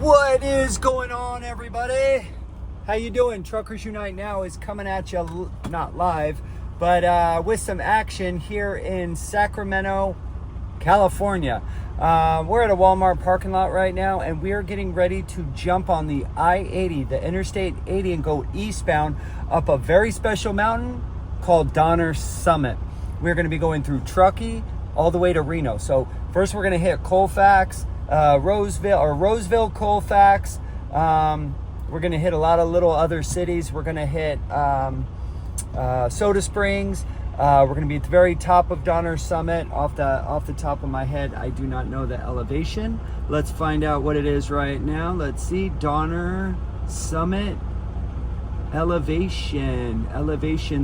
What is going on, everybody? How you doing? Truckers Unite Now is coming at you, not live, but with some action here in Sacramento, California. We're at a Walmart parking lot right now, and we are getting ready to jump on the I-80, the Interstate 80, and go eastbound up a very special mountain called Donner Summit. We're going to be going through Truckee all the way to Reno. So first we're going to hit Colfax, Roseville, Colfax. We're going to hit a lot of little other cities. We're going to hit Soda Springs. We're going to be at the very top of Donner Summit. Off the top of my head, I do not know the elevation. Let's find out what it is right now. Let's see, Donner Summit elevation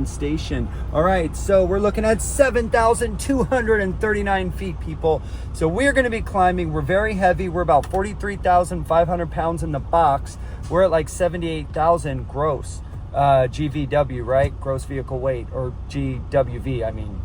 station. All right, so we're looking at 7,239 feet, people. So we're going to be climbing. We're very heavy. We're about 43,500 pounds in the box. We're at like 78,000 gross GVW, right? Gross vehicle weight, or GWV, I mean.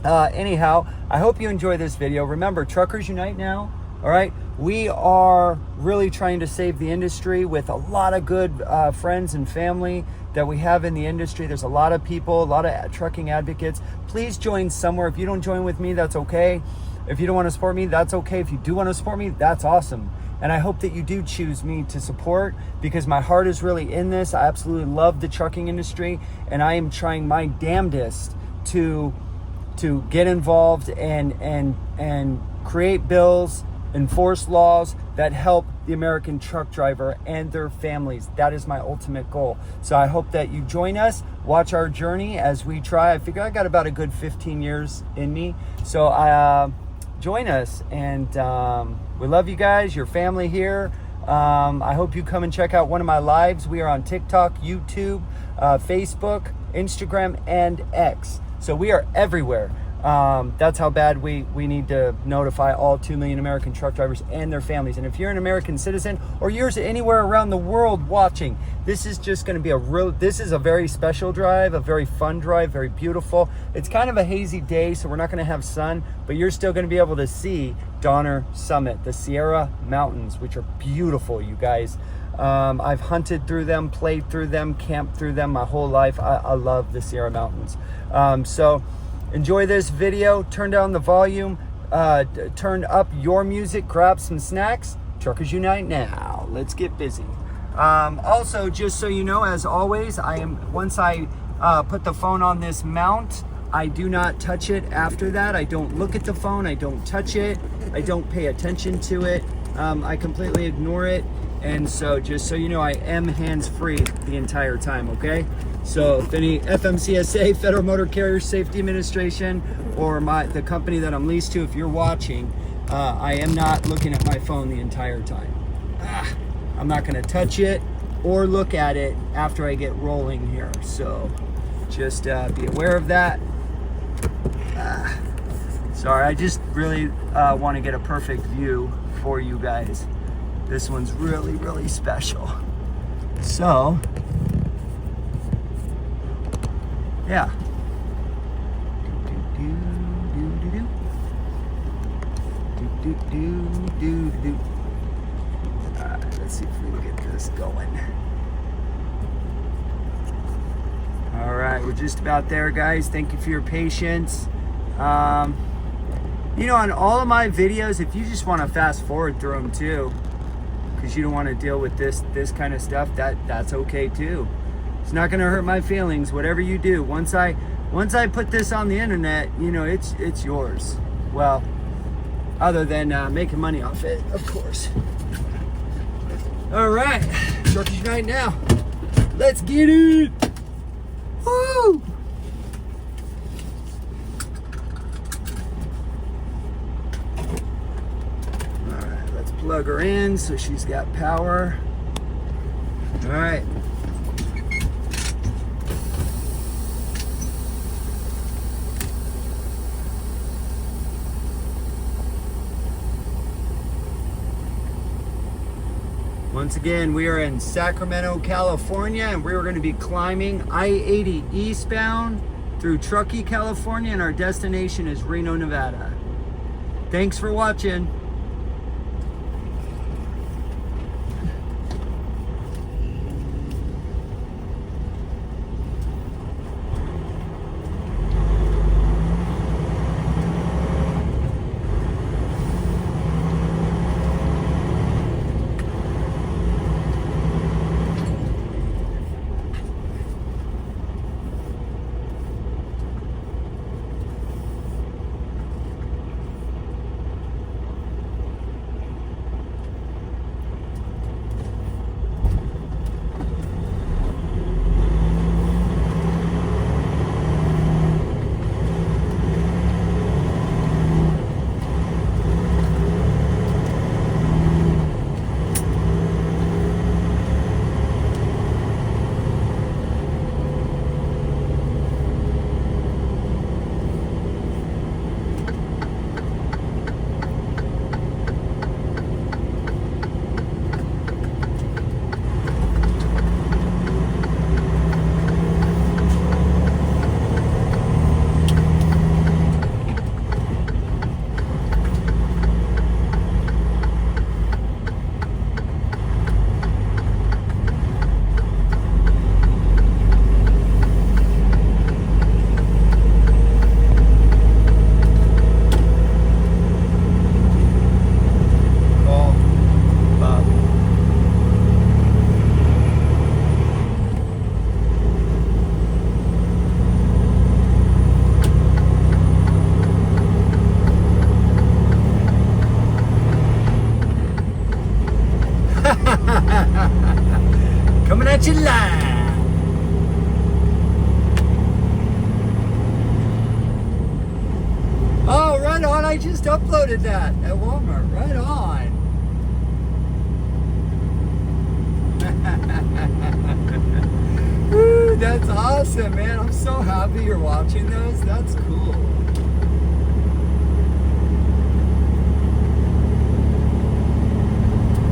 Anyhow, I hope you enjoy this video. Remember, Truckers Unite Now. All right, we are really trying to save the industry with a lot of good friends and family that we have in the industry. There's a lot of people, a lot of trucking advocates. Please join somewhere. If you don't join with me, that's okay. If you don't want to support me, that's okay. If you do want to support me, that's awesome. And I hope that you do choose me to support, because my heart is really in this. I absolutely love the trucking industry, and I am trying my damnedest to get involved and create bills, enforce laws that help the American truck driver and their families. That is my ultimate goal. So I hope that you join us, watch our journey as we try. I figure I got about a good 15 years in me. So join us, and we love you guys, your family here. I hope you come and check out one of my lives. We are on TikTok, YouTube, Facebook, Instagram, and X. So we are everywhere. That's how bad we need to notify all 2 million American truck drivers and their families. And if you're an American citizen, or you're anywhere around the world watching, this is just going to be this is a very special drive, a very fun drive, very beautiful. It's kind of a hazy day, so we're not going to have sun, but you're still going to be able to see Donner Summit, the Sierra Mountains, which are beautiful, you guys. I've hunted through them, played through them, camped through them my whole life. I love the Sierra Mountains. So enjoy this video. Turn down the volume, turn up your music, grab some snacks. Truckers Unite Now. Let's get busy. Also, just so you know, as always, once I put the phone on this mount, I do not touch it after that. I don't look at the phone. I don't touch it. I don't pay attention to it. I completely ignore it. And so just so you know, I am hands-free the entire time, okay? So if any FMCSA, Federal Motor Carrier Safety Administration, or the company that I'm leased to, if you're watching, I am not looking at my phone the entire time. I'm not gonna touch it or look at it after I get rolling here. So just be aware of that. Sorry, I just really want to get a perfect view for you guys. This one's really, really special. So, yeah. Let's see if we can get this going. All right, we're just about there, guys. Thank you for your patience. You know, on all of my videos, if you just want to fast forward through them too, because you don't want to deal with this kind of stuff, that's okay too. It's not going to hurt my feelings. Whatever you do, once I put this on the internet, you know, it's yours. Well, other than making money off it, of course. All right, Truckers Unite Now. Let's get it. Woo! Plug her in so she's got power. All right. Once again, we are in Sacramento, California, and we are going to be climbing I-80 eastbound through Truckee, California, and our destination is Reno, Nevada. Thanks for watching. Coming at you live. Oh, right on. I just uploaded that at Walmart. Right on. Woo, that's awesome, man. I'm so happy you're watching those. That's cool.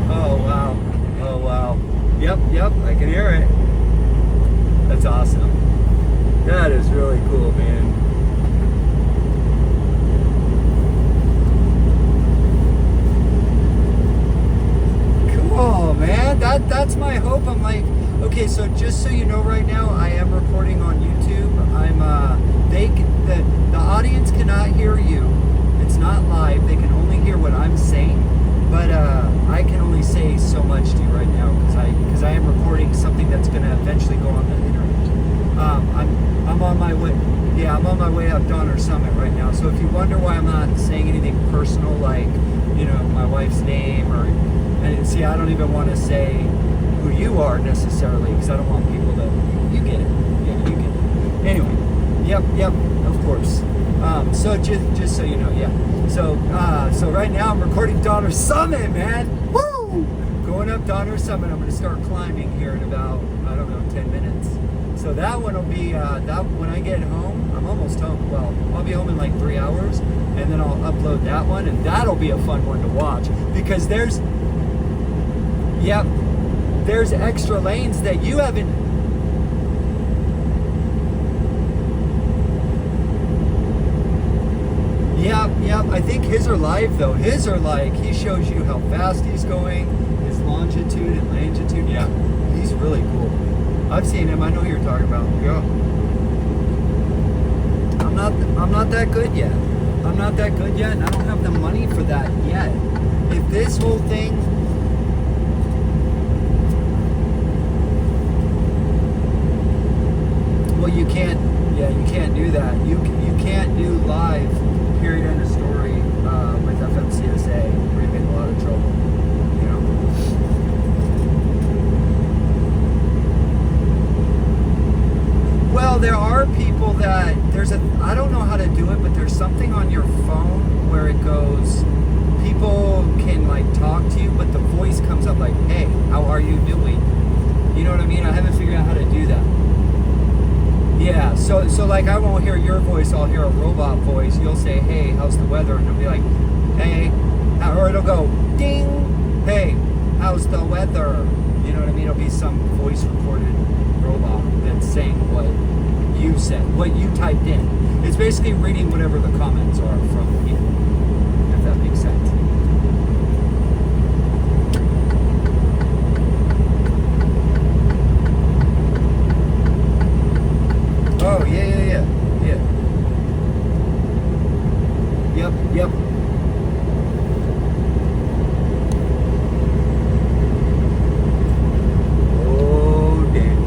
Oh, wow. Oh, wow. Yep, I can hear it. That's awesome. That is really cool, man. Cool, man. That's my hope. I'm like, okay, so just so you know, right now I am recording on YouTube. The audience cannot hear you. It's not live. They can only hear what I'm saying. But I can only say so much to you right now because I am recording something that's going to eventually go on the internet. I'm on my way. Yeah, I'm on my way up Donner Summit right now. So if you wonder why I'm not saying anything personal, like my wife's name, and see, I don't even want to say who you are necessarily because I don't want people to. You get it. Yeah, you get it. Anyway, yep, of course. So just so you know, yeah. So right now I'm recording Donner Summit, man. Woo! Going up Donner Summit. I'm going to start climbing here in about 10 minutes. So that one will be that when I get home. I'm almost home. Well, I'll be home in like 3 hours, and then I'll upload that one, and that'll be a fun one to watch because there's extra lanes that you haven't. Yep. I think his are live though. His are like, he shows you how fast he's going, his longitude and longitude. Yeah, he's really cool. I've seen him. I know who you're talking about. Yeah. I'm not that good yet. I'm not that good yet, and I don't have the money for that yet. If this whole thing. Well, you can't do that. You can't do live. Period. End of story. With FMCSA, we're gonna get in a lot of trouble. Well, there are people that I don't know how to do it, but there's something on your phone where it goes. People can like talk to you, but the voice comes up like, "Hey, how are you doing?" You know what I mean? I haven't figured out how to do that. Yeah, so like I won't hear your voice, I'll hear a robot voice. You'll say, "Hey, how's the weather?" And it'll be like, "Hey," or it'll go, "Ding, hey, how's the weather?" You know what I mean? It'll be some voice recorded robot that's saying what you said, what you typed in. It's basically reading whatever the comments are from you, if that makes sense. Oh, yeah. Yep. Oh, damn.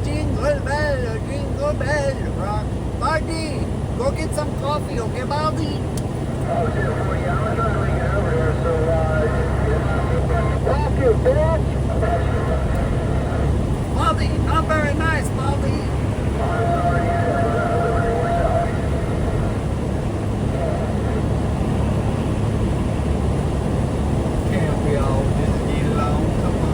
jingle bell rock. Marty, go get some coffee, okay, Bobby? Oh, shit, for you. I'm trying to get over here, so, thank you, bitch. Bobby, not very nice, Bobby. I'm sorry, Can't we all just get along? Come on.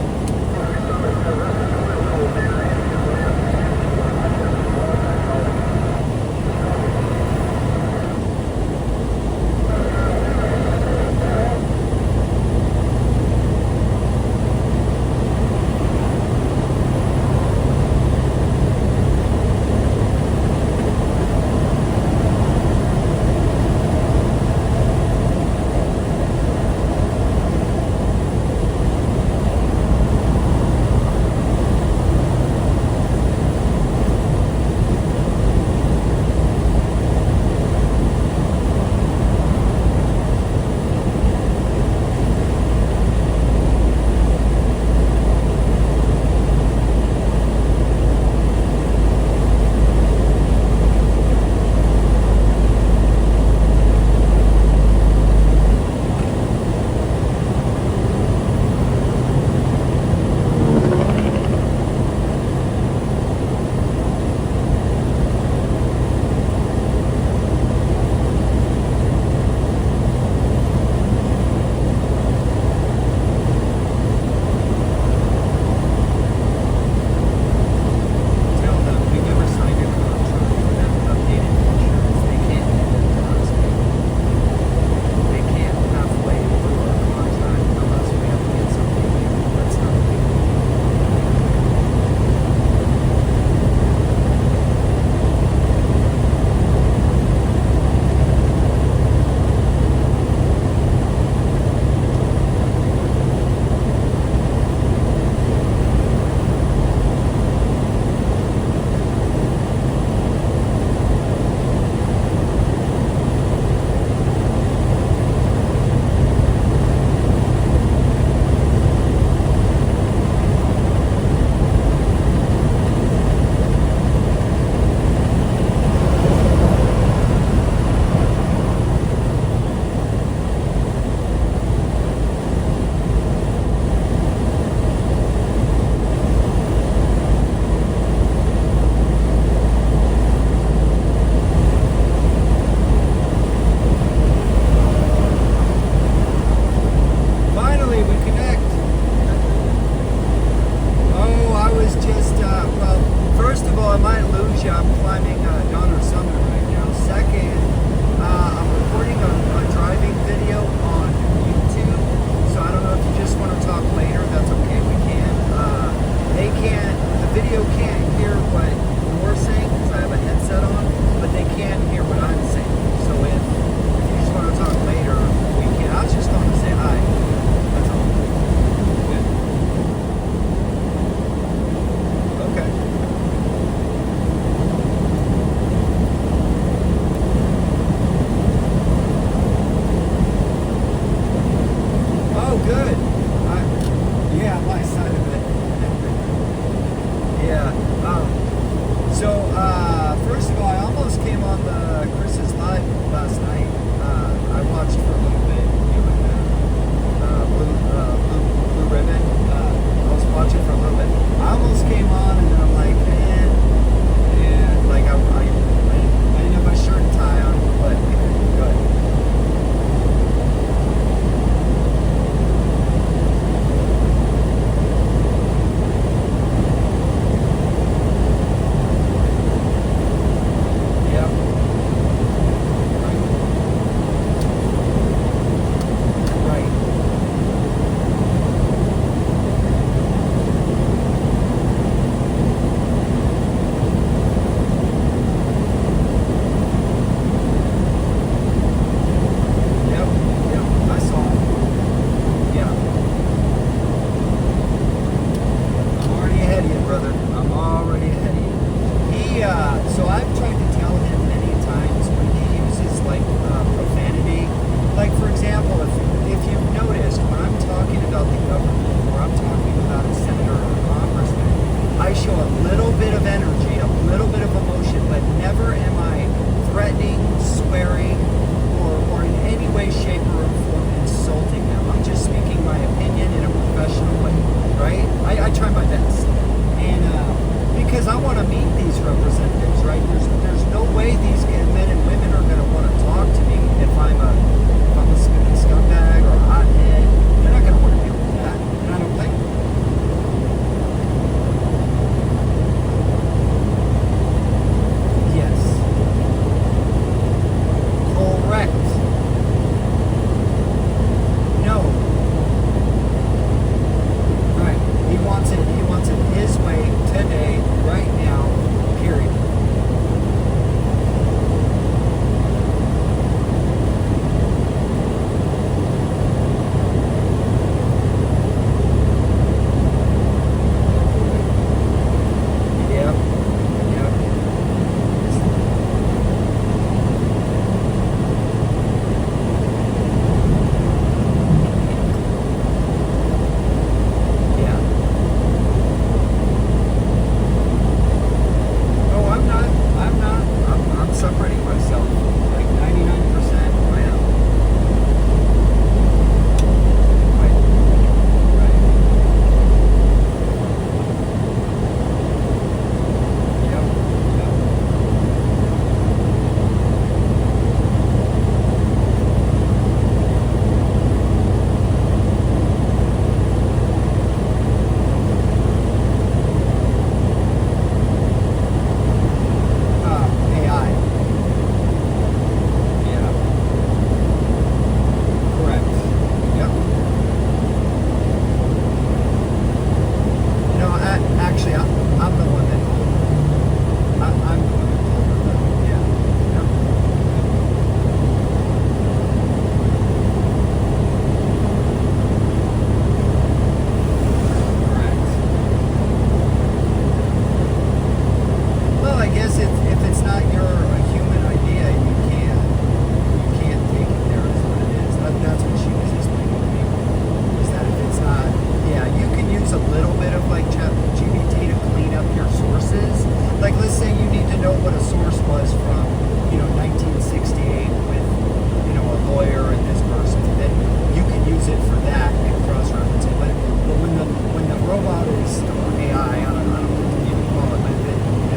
voice or AI. I don't know what to even call it, but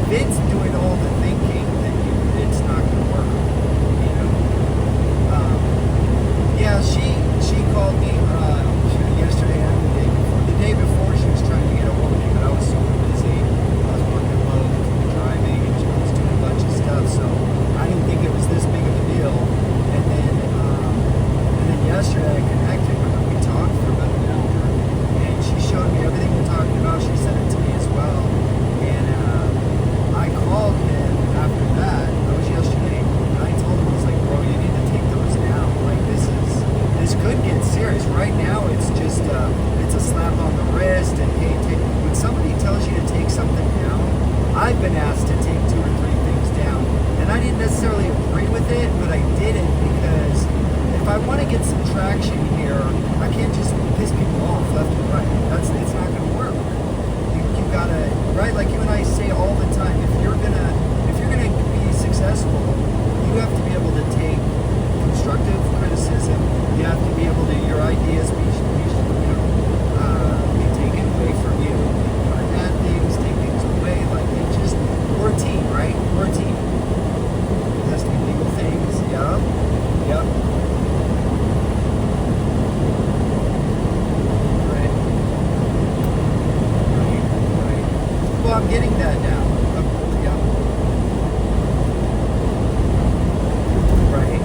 if it's doing all the thinking, then it's not going to work. You know. Yeah, she called me yesterday and the day before. The day before, she was trying to get a hold of me, but I was super busy. I was working both, driving, and she was doing a bunch of stuff, so I didn't think it was this big of a deal. And then yesterday I connected with her. We talked for about an hour, and she showed me everything we're talking about. She sent it to me as well, and I called him after that. That was yesterday, and I told him, I was like, bro, you need to take those down. Like, this could get serious. Right now, it's just it's a slap on the wrist, and hey, when somebody tells you to take something down, I've been asked to take 2 or 3 things down, and I didn't necessarily agree with it, but I did it because if I want to get some traction here, I can't just piss people off left and right. It's not going to work. You gotta, right? Like you and I say all the time, if you're gonna be successful, you have to be able to take constructive criticism. You have to be able to your ideas be taken away from you. Add things, take things away. Like we're a team, right? We're a team. Testing legal things. Yep. Well, I'm getting that now. Yeah. Right.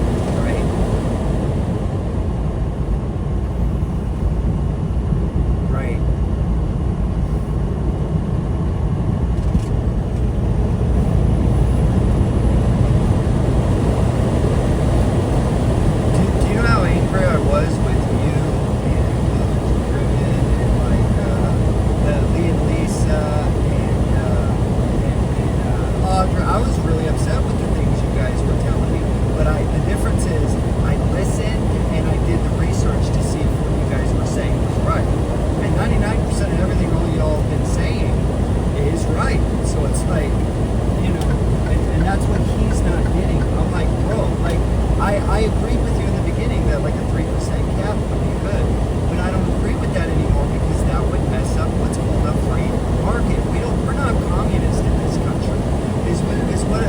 Do you know how angry I was with you and Driven and like Lee and Lisa? I was really upset with the things you guys were telling me, but the difference is I listened and I did the research to see if what you guys were saying was right. And 99% of everything all y'all have been saying is right. So it's like, you know, and that's what he's not getting. I'm like, bro, like I agreed with you in the beginning that like a 3% cap would be good, but I don't agree with that anymore because that would mess up what's called a free market. We're not communist in this country.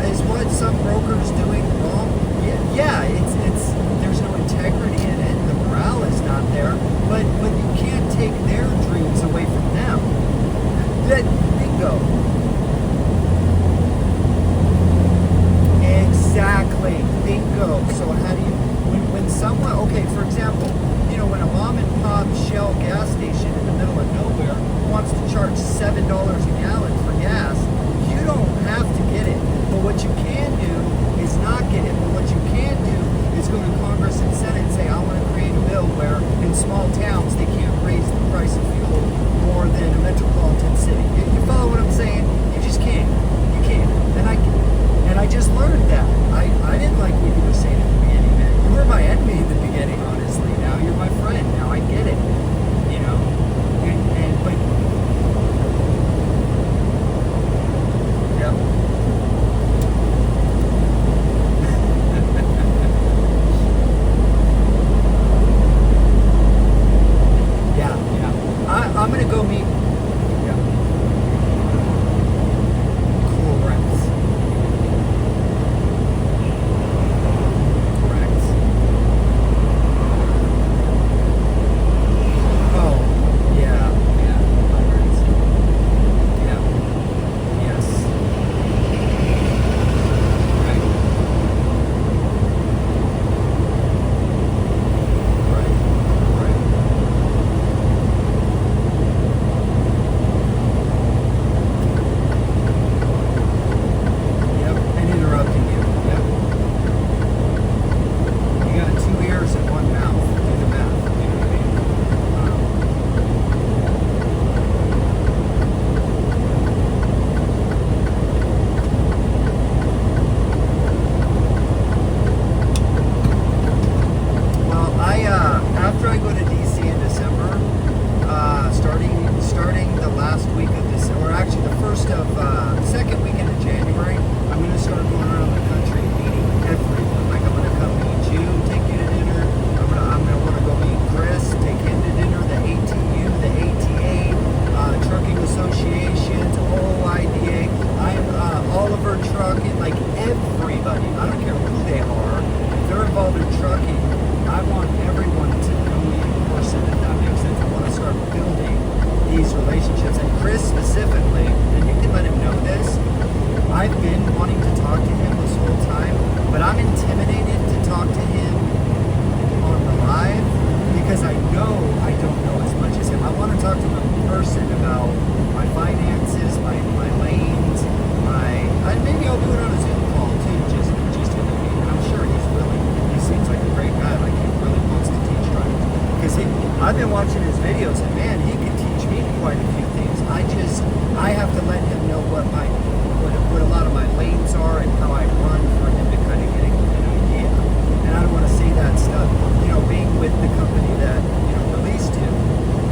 Is what some brokers doing wrong? Yeah, it's there's no integrity in it. The morale is not there, but you can't take their dreams away from them. Bingo. Exactly. Bingo. So how do you when someone, okay, for example, you know, when a mom and pop Shell gas station in the middle of nowhere wants to charge $7 a gallon for gas, you don't have to get it. But what you can do is not get it. But what you can do is go to Congress and Senate and say, I want to create a bill where in small towns they can't raise the price of fuel more than a metropolitan city. You follow what I'm saying? You just can't. You can't. And I just learned that. I didn't like what you were saying at the beginning, man. You were my enemy in the beginning, honestly. Now you're my friend. Now I get it. You know? But yeah. I'm gonna go meet. Yeah. specifically, and you can let him know this, I've been wanting to talk to him this whole time, but I'm intimidated to talk to him on the live because I know I don't know as much as him. I want to talk to him in person about my finances, my lanes, and maybe I'll do it on a Zoom call too, just with me. And I'm sure he seems like a great guy, like he really wants to teach driving. Because I've been watching his videos and man, he can teach me quite a few things. I have to let him know what a lot of my lanes are and how I run for him to kind of get an idea. And I don't want to say that stuff, being with the company that, released him,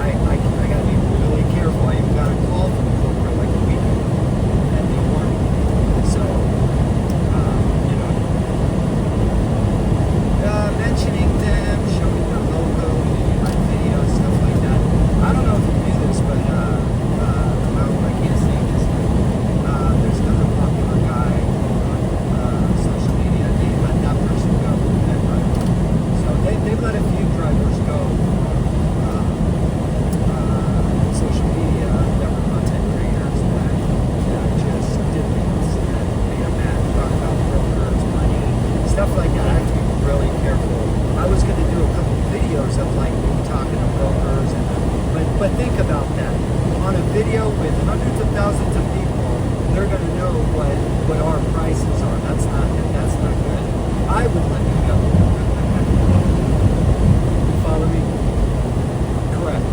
I got to be really careful. I even got a call from the corporate like a week ago and they warned me. So, mentioning them, showing their logo, my videos, stuff like that. I don't know if you do this, but, I can't say this. There's another popular guy on social media. They let that person go, that driver. So they've let a few drivers go on social media that were content creators that just did things that made them mad. Talk about brokers, money, stuff like that. I have to be really careful. I was going to do a couple videos of like me talking to brokers, but think about that. On a video with hundreds of thousands of people, they're going to know what our prices are. That's not good. I would let you go. You follow me? Correct.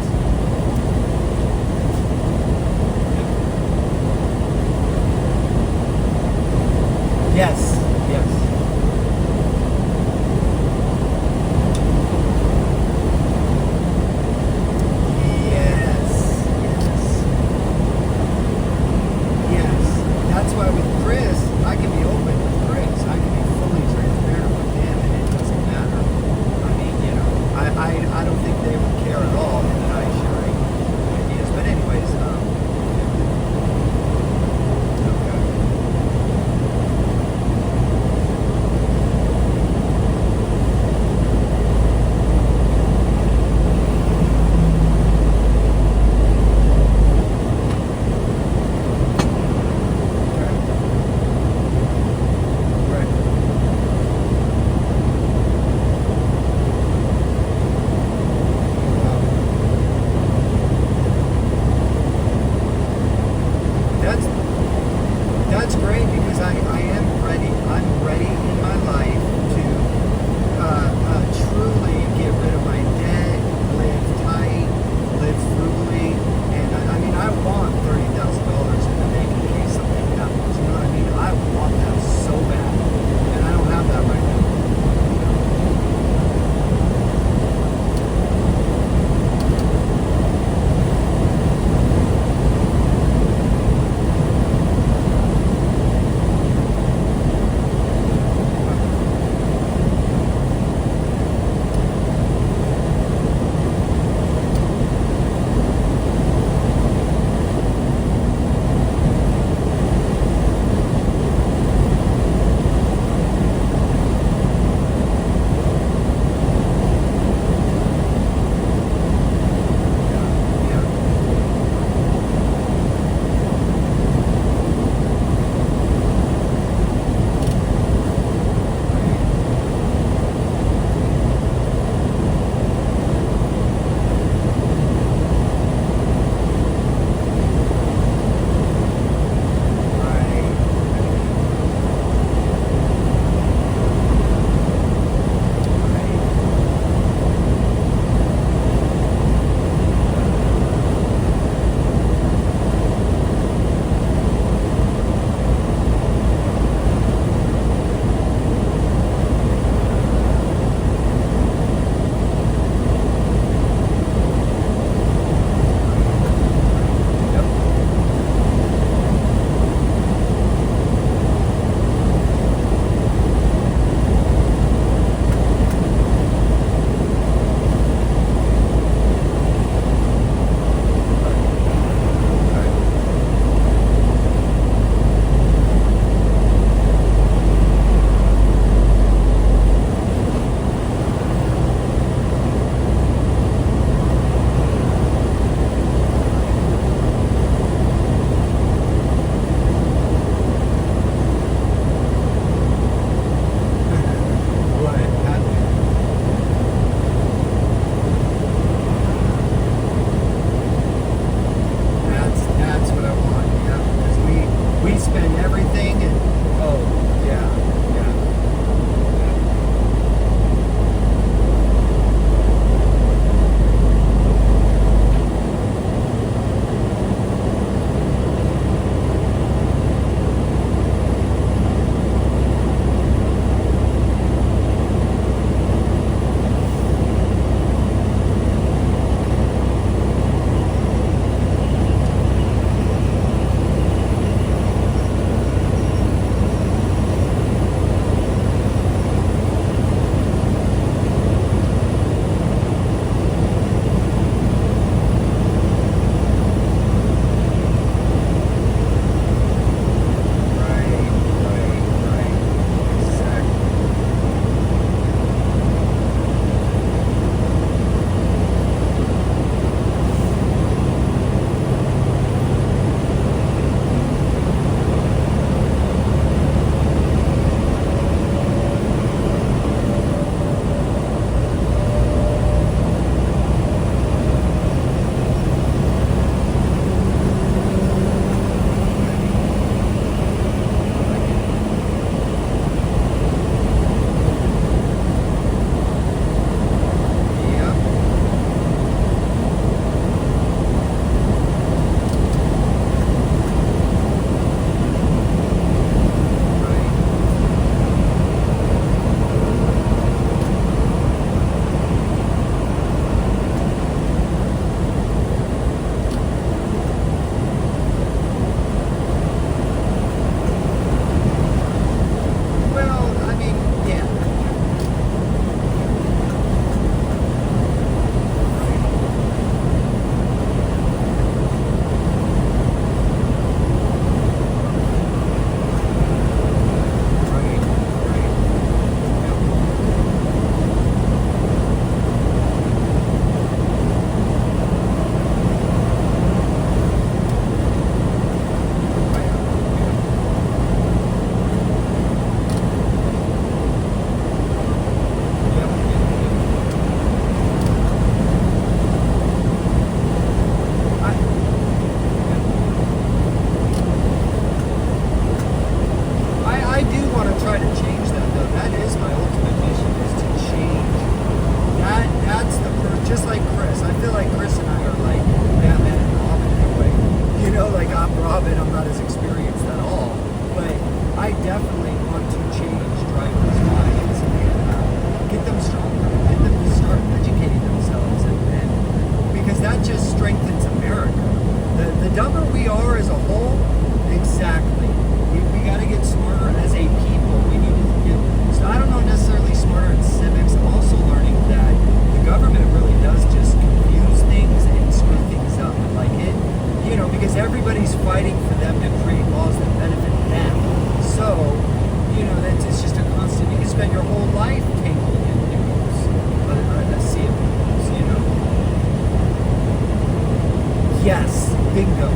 Yes. That's why with Chris, I can be open with Chris. I can be fully transparent with him, and it doesn't number of it. I'm not as experienced at all, but I definitely want to change drivers' minds and get them stronger, get them to start educating themselves, and because that just strengthens America. The dumber we are as a whole, exactly. We got to get smarter as a people. We need to get. So I don't know necessarily smarter in civics. I'm also learning that the government really does just confuse things and screw things up. Like it, because everybody's fighting for them to create laws that benefit them. So, that's it's just a constant. You can spend your whole life tangling in news, a sea of news. Yes, bingo.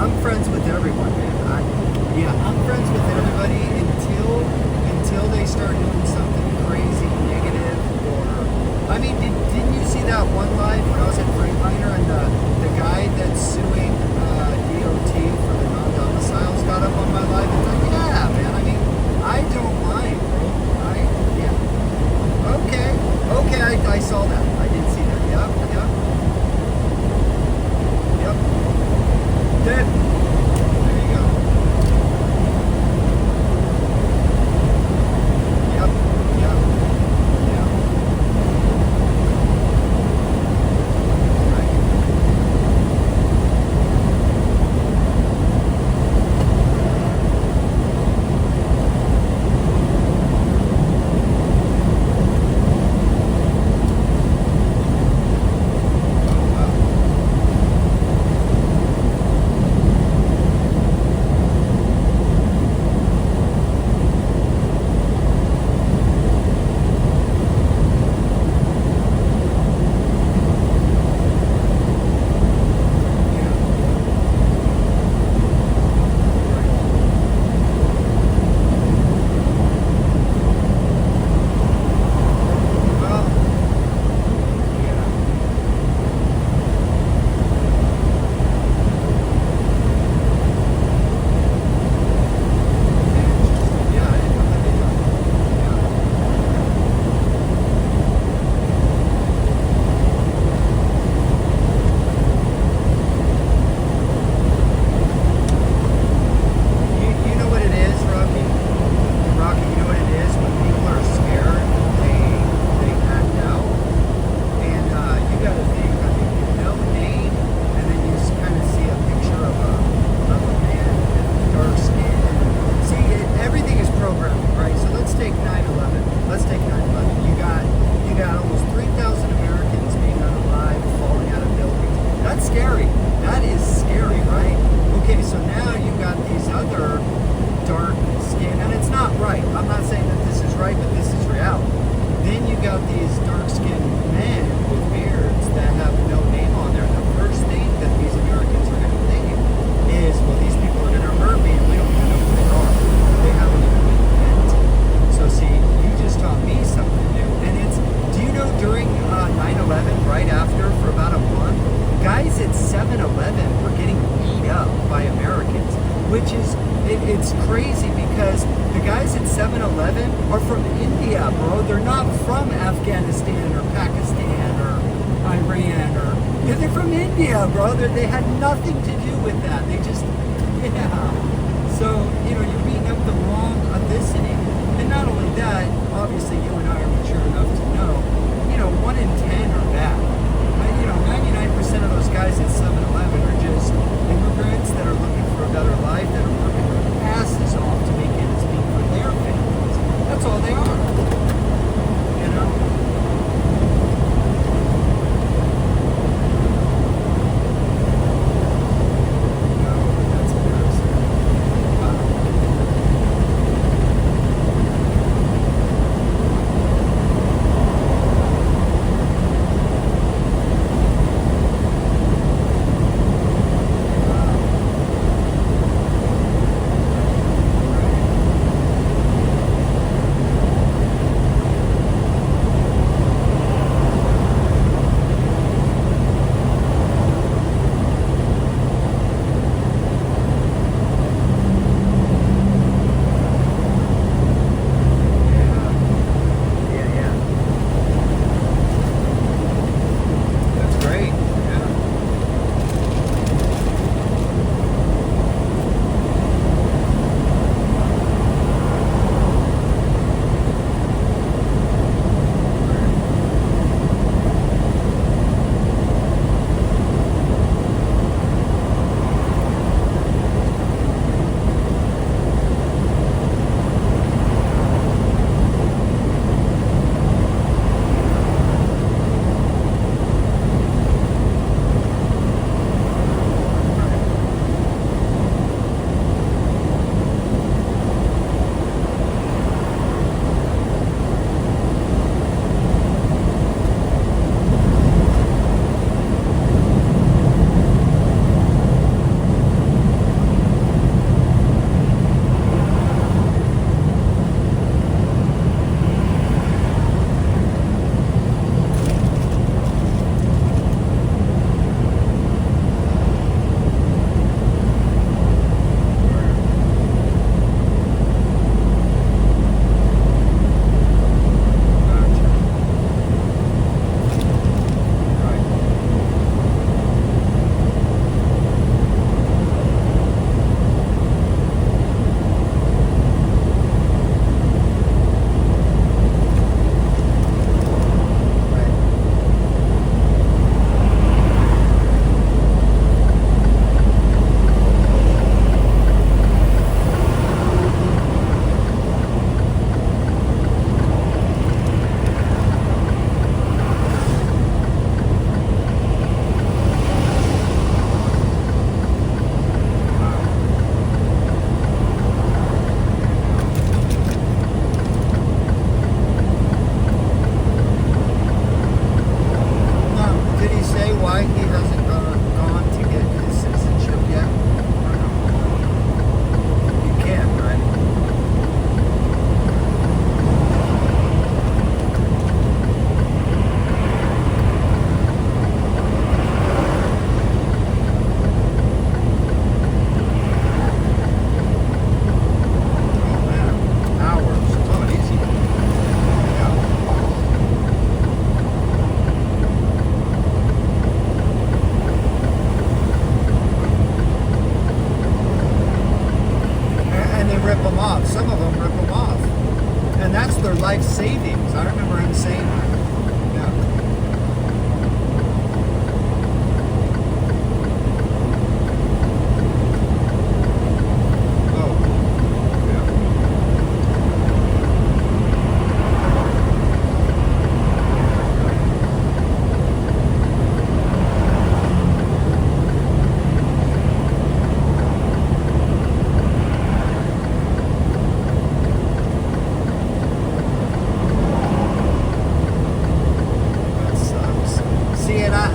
I'm friends with everyone, man. I'm friends with everybody until they start doing something crazy negative. Or I mean, didn't you see that one live when I was at Freightliner and the guy that's suing DOT for the non-domiciles got up on my live and like, yeah, man. I mean, I don't mind, bro. Okay, I saw that. I did see that. Yep. Dead. There you go. Yep. Right. It's crazy because the guys at 7-Eleven are from India, bro. They're not from Afghanistan or Pakistan or Iran or... Yeah, they're from India, bro. They had nothing to do with that. They just... Yeah. So, you're beating up the wrong ethnicity. And not only that, obviously you and I are mature enough to know, 1 in 10 are bad. 99% of those guys at 7-Eleven are just immigrants that are looking for a better life, that are working their asses off to make ends meet for their families. That's all they are. That's embarrassing. Wow.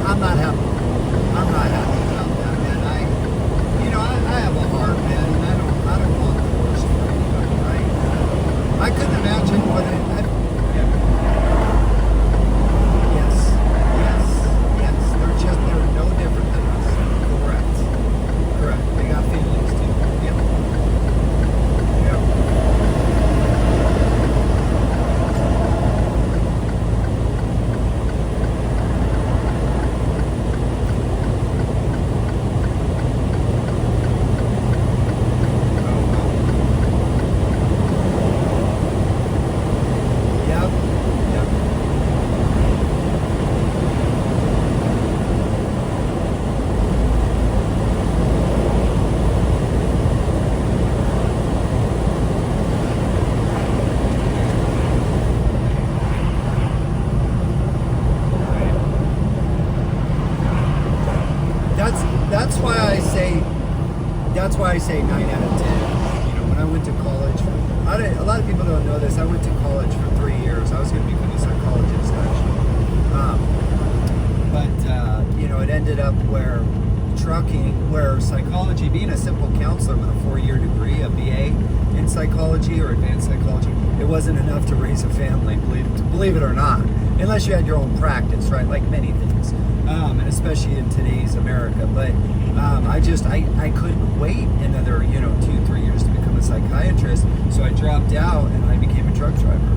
I'm not happy. I'm not happy about that, man. I have a heart, man, and I don't want the worst for anybody, right? I couldn't imagine what it. Yeah. Yes. They're no different than us. Correct. They got feelings too. Yep. That's why I say 9 out of 10. When I went to college, a lot of people don't know this. I went to college for 3 years. I was going to become a psychologist, actually. It ended up where psychology, being a simple counselor with a 4-year degree, a BA in psychology or advanced psychology, it wasn't enough to raise a family, believe it or not, unless you had your own practice, right? Like many things, and especially in today's America. But I couldn't wait another 2-3 years to become a psychiatrist, so I dropped out and I became a truck driver.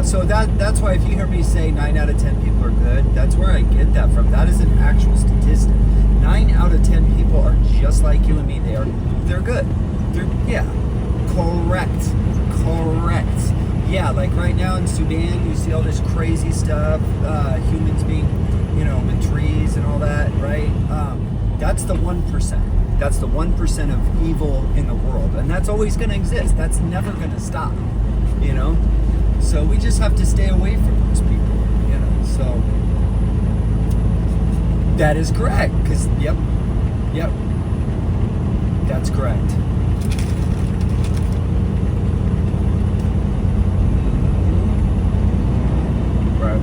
So that's why if you hear me say 9 out of 10 people are good, that's where I get that from. That is an actual statistic. 9 out of 10 people are just like you and me. They're good. Correct. Yeah, like right now in Sudan, you see all this crazy stuff, humans being, with trees and all that, right? That's the 1%. That's the 1% of evil in the world, and that's always going to exist. That's never going to stop, So we just have to stay away from those people, So that is correct, because yep, that's correct. Right.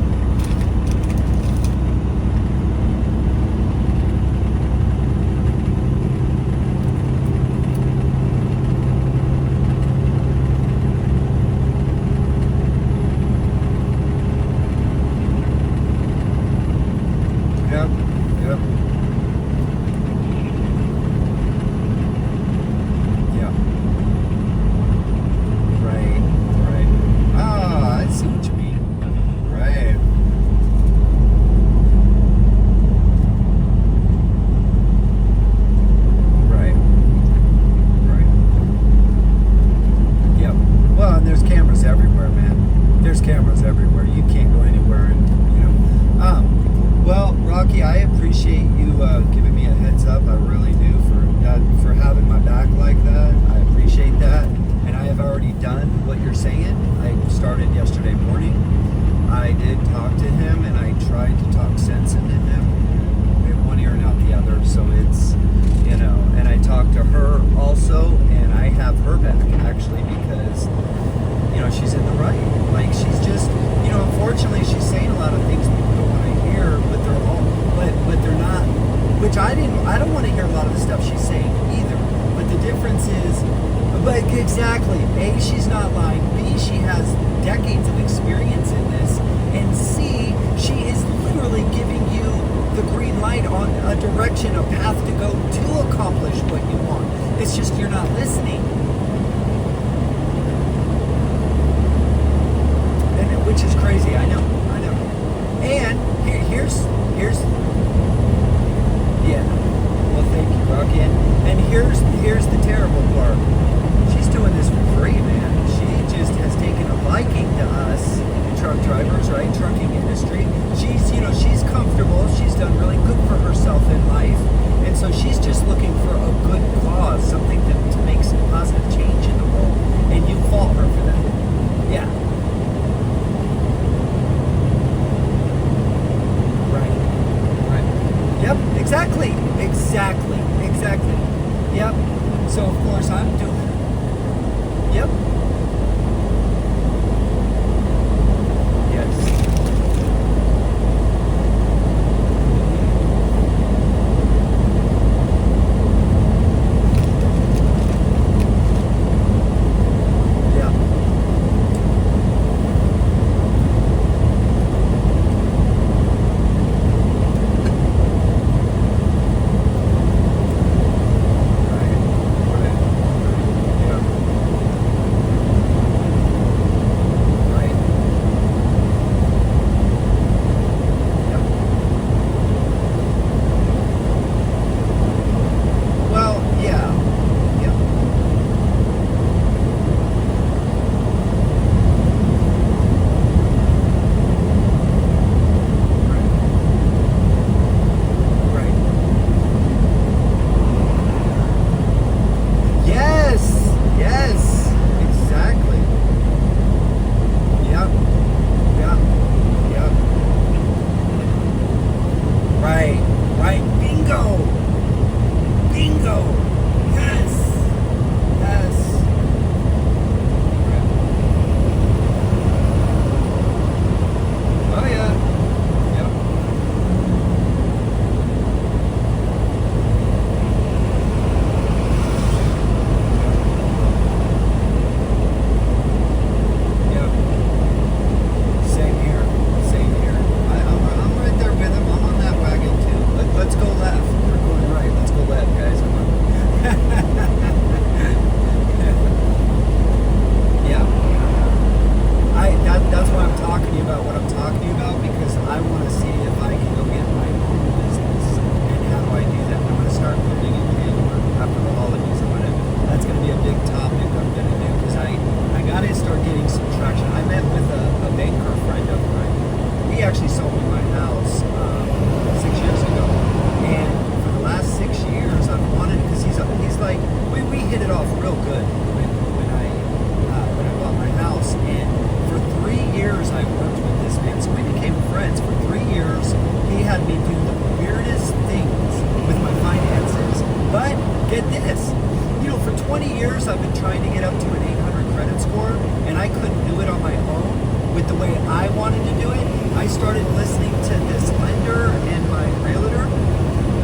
listening to this lender and my realtor.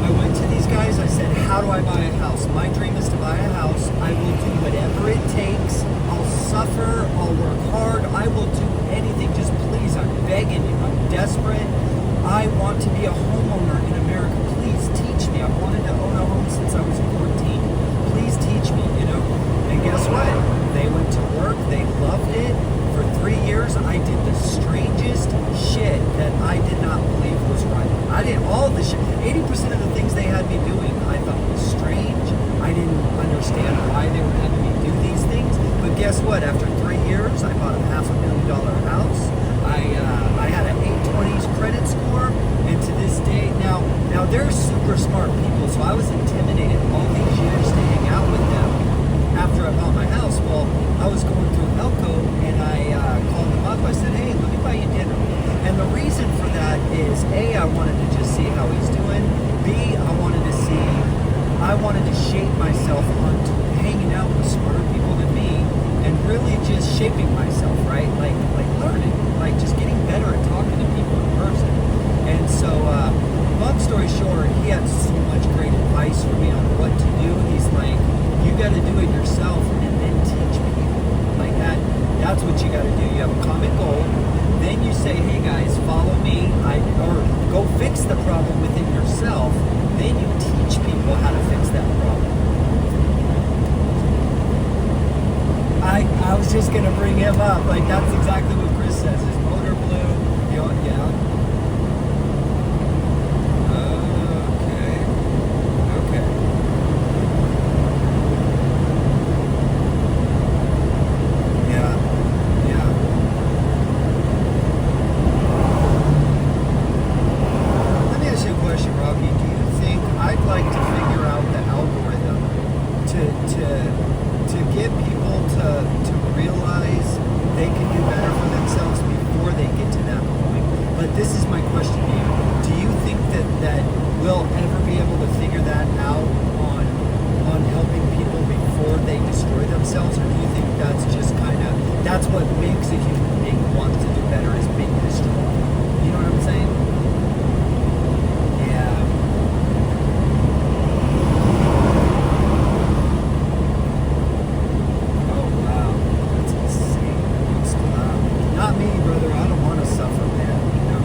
I went to these guys. I said, how do I buy a house? My dream is to buy a house. I will do whatever it takes. I'll suffer. I'll work hard. I will do anything. Just please, I'm begging you. I'm desperate. I want to be a homeowner in America. Please teach me. I've wanted to own a home since I was 14. Please teach me, you know? And guess what? They went to work. They loved it. For 3 years, I did the strangest shit that I did not believe was right. I did all the shit. 80% of the things they had me doing, I thought was strange. I didn't understand why they were having me do these things. But guess what? After 3 years, I bought a $500,000 house. I had an 820s credit score, and to this day, now they're super smart people, so I was intimidated all these years to hang out with them. After I bought my house, well, I was going through Elko, and I called him up. I said, hey, let me buy you dinner. And the reason for that is, A, I wanted to just see how he's doing. B, I wanted to shape myself onto hanging out with smarter people than me, and really just shaping myself, right? Like learning, like just getting better at talking to people in person. And so, long story short, he had so much great advice for me on what to do. He's like, you got to do it yourself and then teach people. Like that's what you got to do. You have a common goal. Then you say, hey guys, follow me. Or go fix the problem within yourself. Then you teach people how to fix that problem. I was just going to bring him up. Like, that's exactly what Chris says. His motor blew. Yeah. Okay. Yeah. Let me ask you a question, Rocky. Do you think I'd like to figure out the algorithm to get people to realize they can do better for themselves before they get to that point? But this is my question to you. Do you think that we'll ever be able to figure that out on helping people before they destroy themselves? Or do you think that's just that's what makes a human being want to do better, is being destroyed? You know what I'm saying? Yeah. Oh, wow. That's insane. Not me, brother. I don't want to suffer, man. No.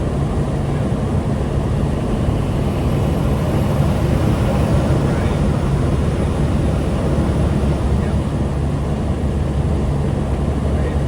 Right. Yeah. Right.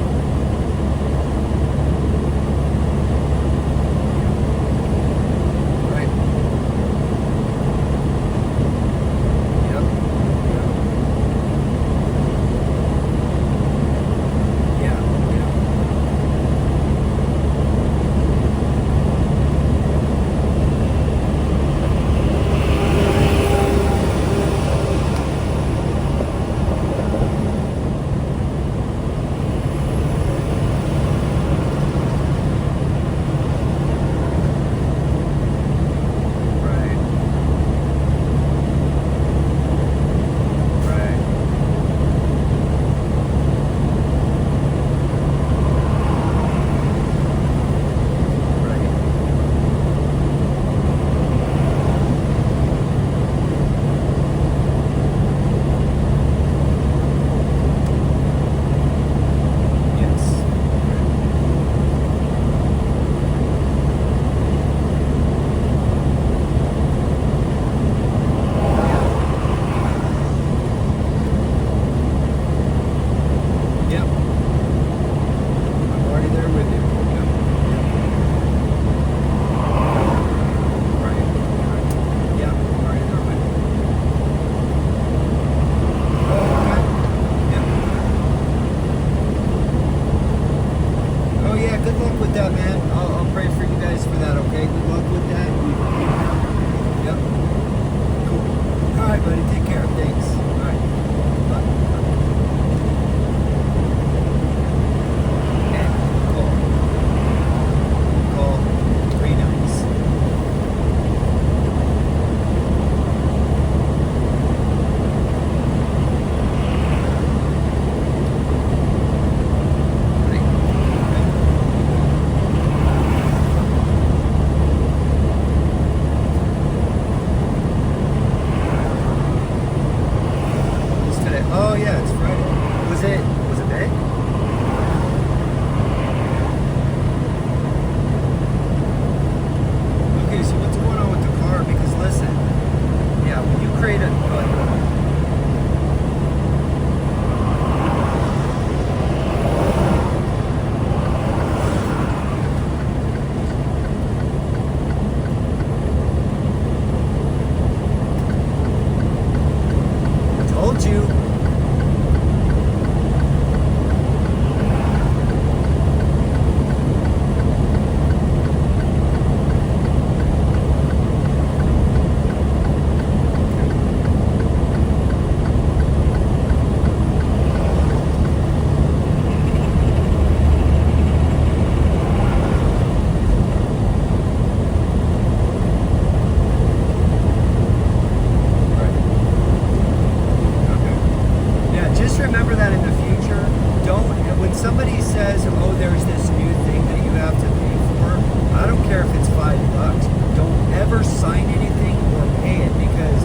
never sign anything or pay it, because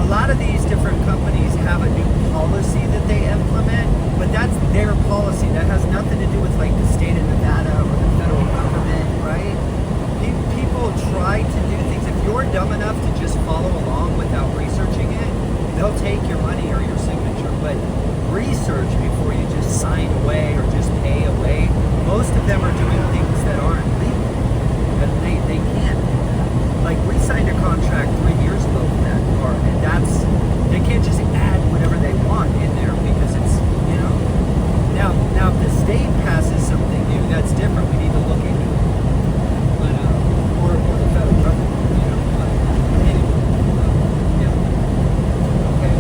a lot of these different companies have a new policy that they implement, but that's their policy. That has nothing to do with like the state of Nevada or the federal government, right? People try to do things. If you're dumb enough to just follow along without researching it, they'll take your money or your signature. But research before you just sign away or just pay away. Most of them are doing things that aren't legal, because they can't. Like, we signed a contract 3 years ago for that car, and they can't just add whatever they want in there, because it's, you know. Now if the state passes something new, that's different. We need to look into it. But, or the federal government, you know. But anyway, yeah. Okay.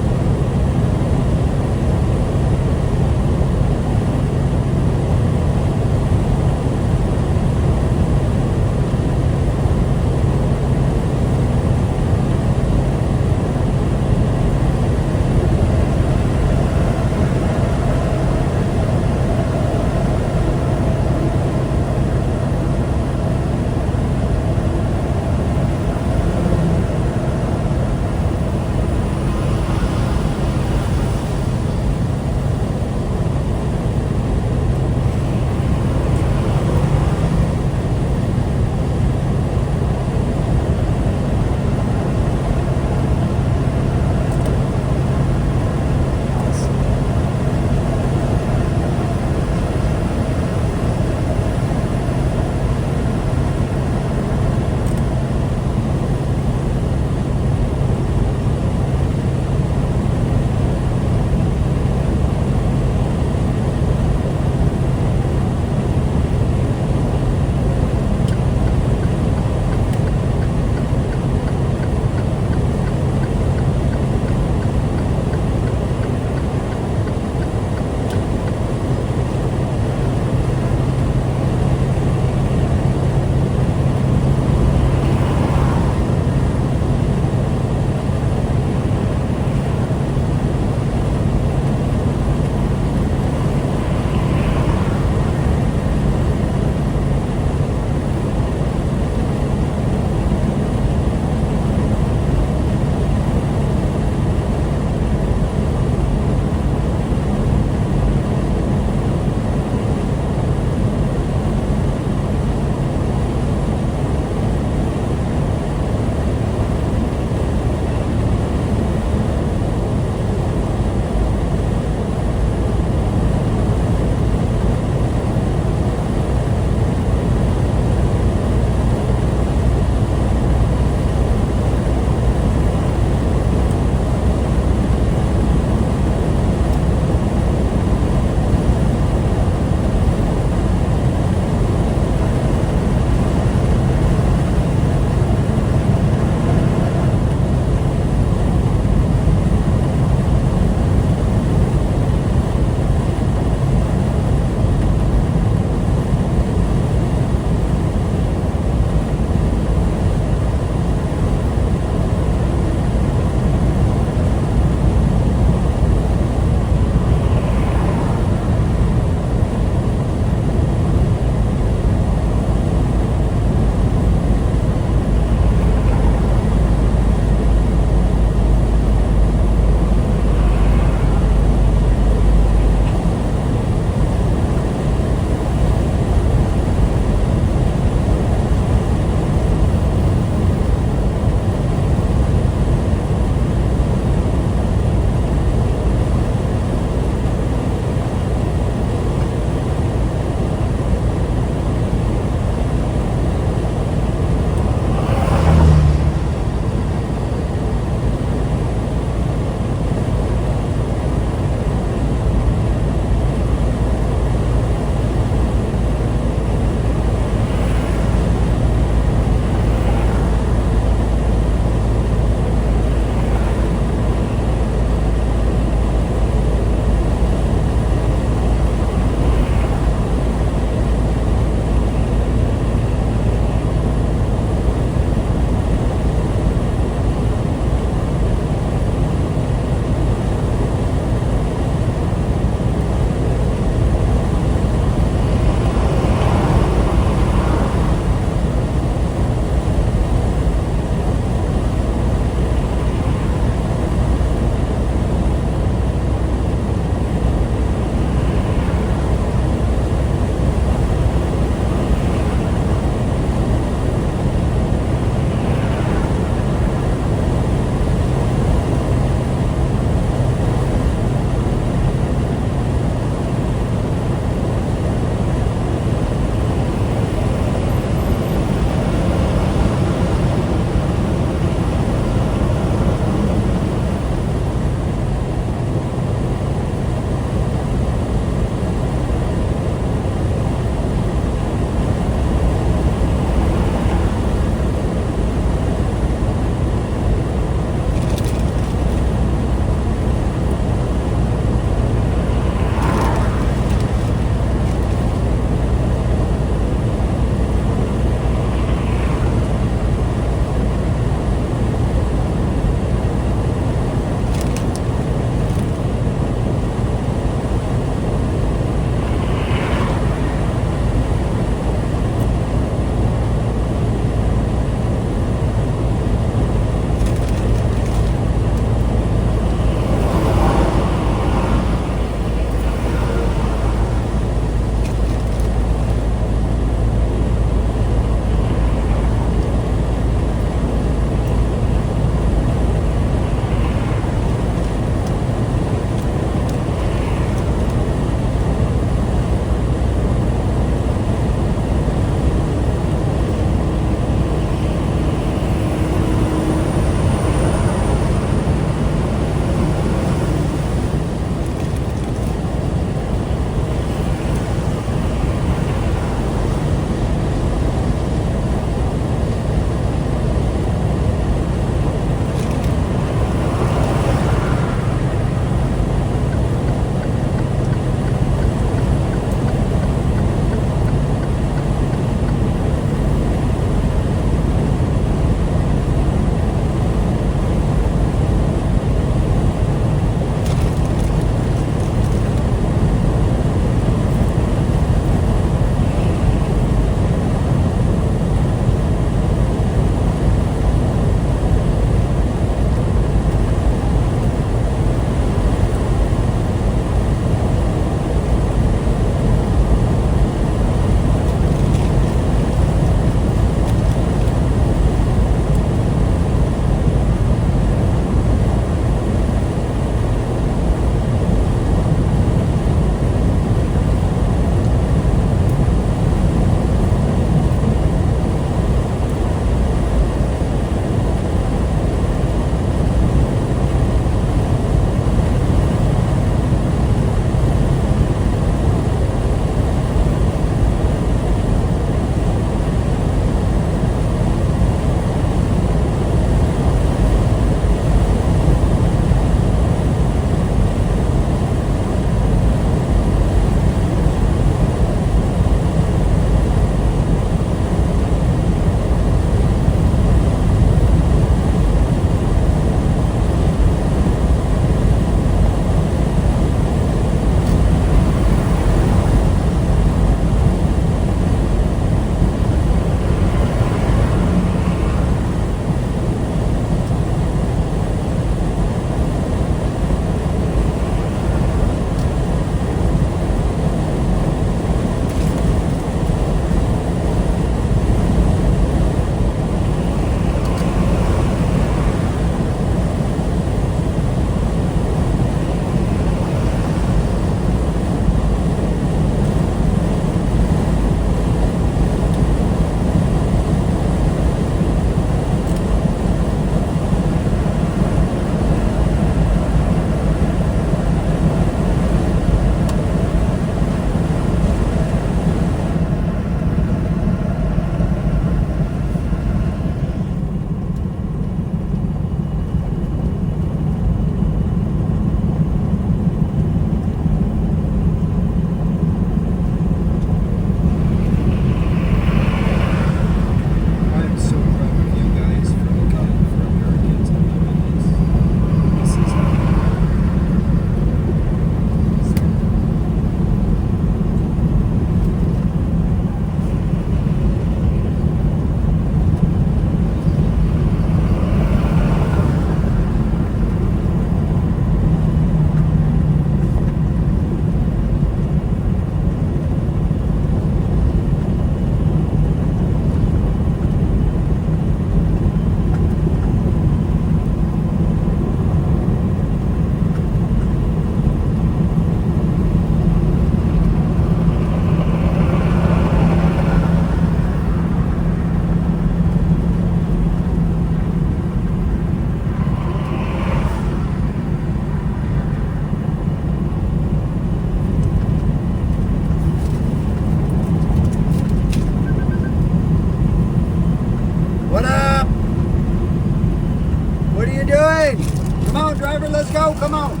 Come on, driver, let's go. Come on.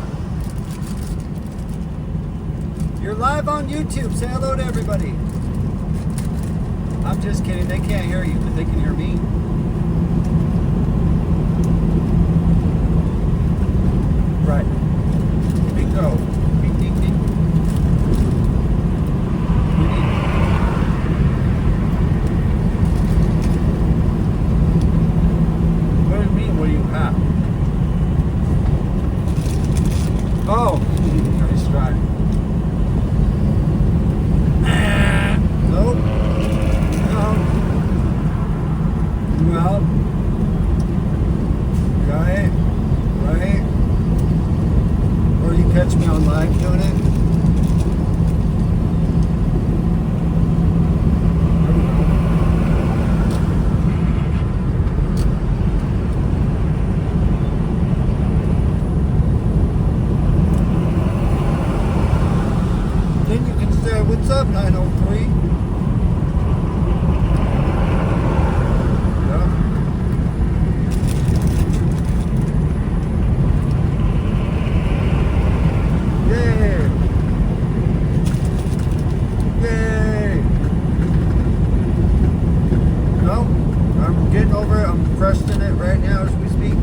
You're live on YouTube. Say hello to everybody. I'm just kidding. They can't hear you, but they can hear me. Right. Bingo. Ding, ding, ding. What do you mean, what do you have? Oh, nice try. Nope. No. Well, right. Or you catch me on live doing it. Then you can say, what's up, 903? Yeah. Yay! Yay! No, I'm getting over it. I'm cresting it right now as we speak.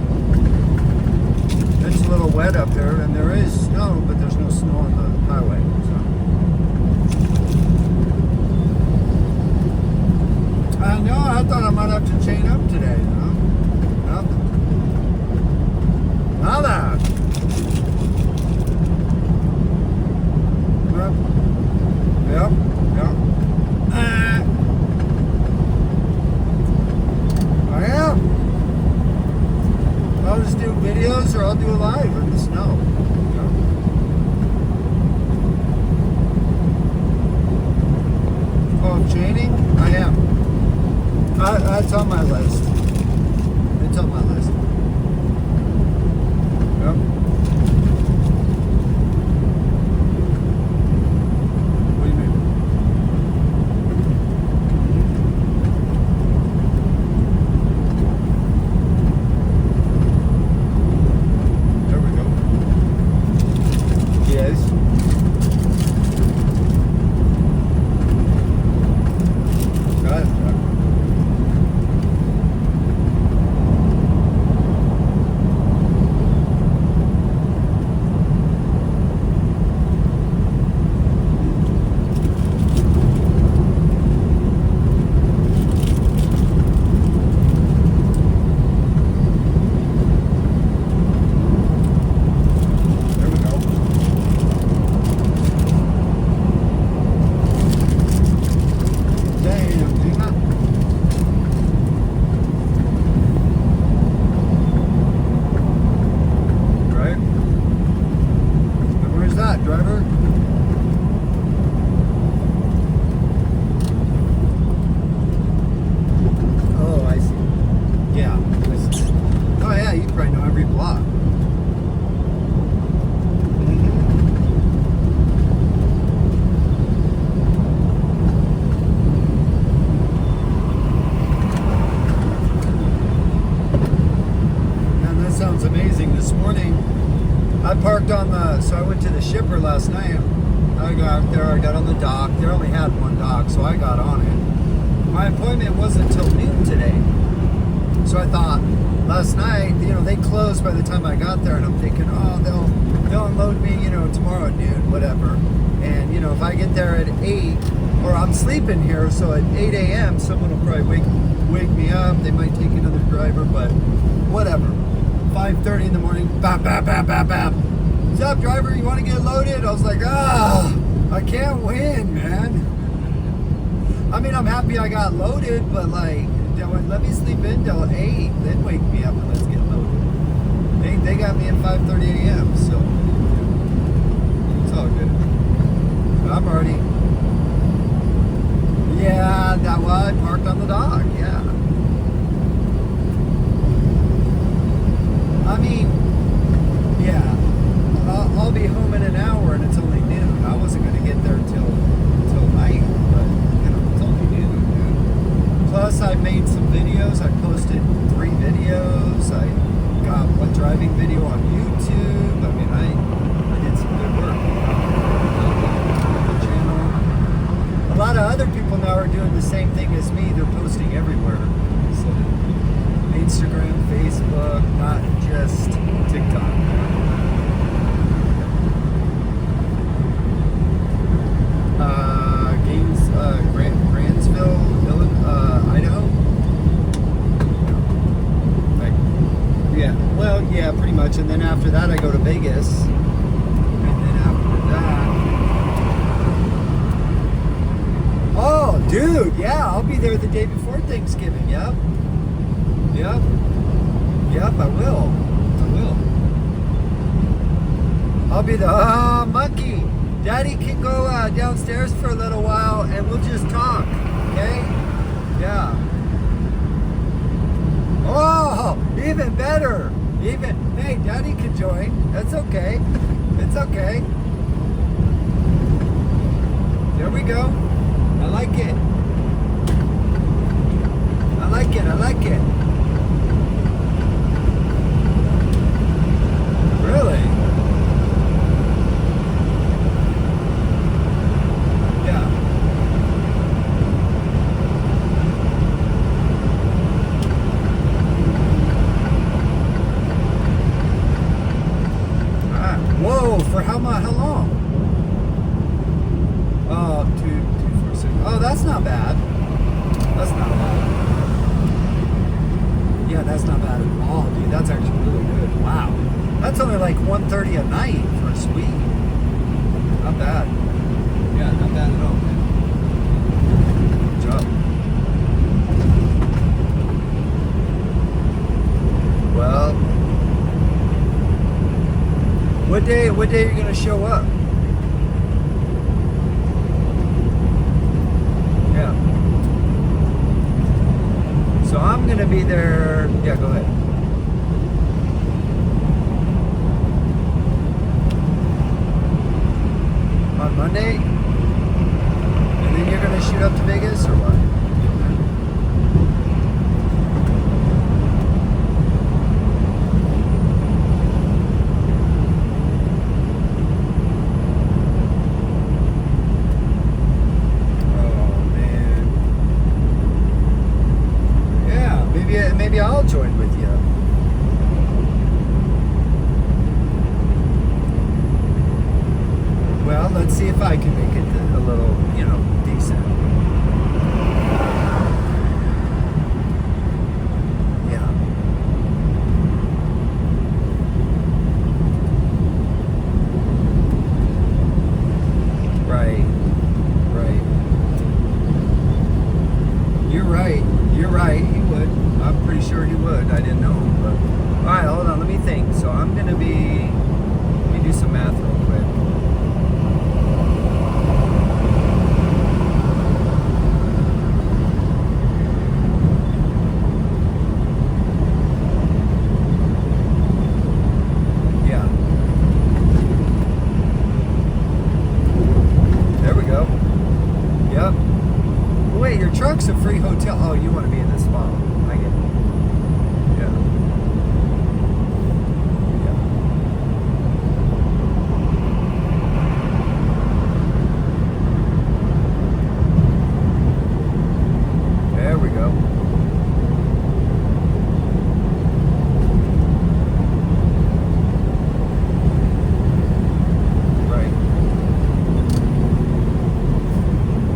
It's a little wet up there, and there is snow, but there's no snow on the highway. So. I know, I thought I might have to chain up today, you know? Nothing. Nada. Yep. I am. I'll just do videos or I'll do a live in the snow. Yep. Oh, chaining? I am. It's on my list. It's on my list. Yep. What do you mean? There we go. Yes. Got it. Driver. Oh, I see. Yeah. Oh, yeah, you probably know every block. Man, that sounds amazing. This morning, I parked on so I went to the shipper last night. I got there, I got on the dock. They only had one dock, so I got on it. My appointment wasn't until noon today. So I thought, last night, they closed by the time I got there, and I'm thinking, oh, they'll unload me, tomorrow at noon, whatever. And, if I get there at 8, or I'm sleeping here, so at 8 a.m., someone will probably wake me up. They might take another driver, but whatever. 5:30 in the morning, bam, bam, bam, bam, bam. What's up, driver? You want to get loaded? I was like, I can't win, man. I mean, I'm happy I got loaded, but like, let me sleep in till 8, then wake me up and let's get loaded. They got me at 5:30 a.m., so it's all good. But I'm already, I parked on the dock, yeah. I mean, yeah, I'll be home in an hour and it's only noon. I wasn't going to get there till night, but it's only noon. Plus, I made some videos. I posted 3 videos. I got a bunch driving video on YouTube. I mean, I did some good work. The channel. A lot of other people now are doing the same thing as me. They're posting everywhere. So Instagram, Facebook, not just TikTok. Grantsville, Idaho. Yeah, pretty much. And then after that, I go to Vegas. And then after that, oh, dude, yeah, I'll be there the day before Thanksgiving. Yep. I will. I'll be the monkey. Daddy can go downstairs for a little while, and we'll just talk. Okay? Yeah. Oh, even better. Hey, Daddy can join. That's okay. It's okay. There we go. I like it. Really? Yeah. Whoa, for how long? Oh, 246. Oh, that's not bad. Yeah, that's not bad at all, dude. That's actually really good. Wow. That's only like $130 a night for a suite. Not bad. Yeah, not bad at all, man. Good job. Well, what day are you gonna show up? Yeah. So I'm gonna be there. Yeah, go ahead. On Monday? And then you're gonna shoot up to Vegas or what? Maybe I'll join with you. Well, let's see if I can make it a little, decent. Yeah. Right. You're right. He would. I'm pretty sure he would. I didn't know. But all right, hold on. Let me think. So I'm gonna be. Let me do some math real quick. Yeah. There we go. Yep. Oh, wait, your truck's a free hotel. Oh, you want to be in this spot. I get it. Yeah. There we go. Right.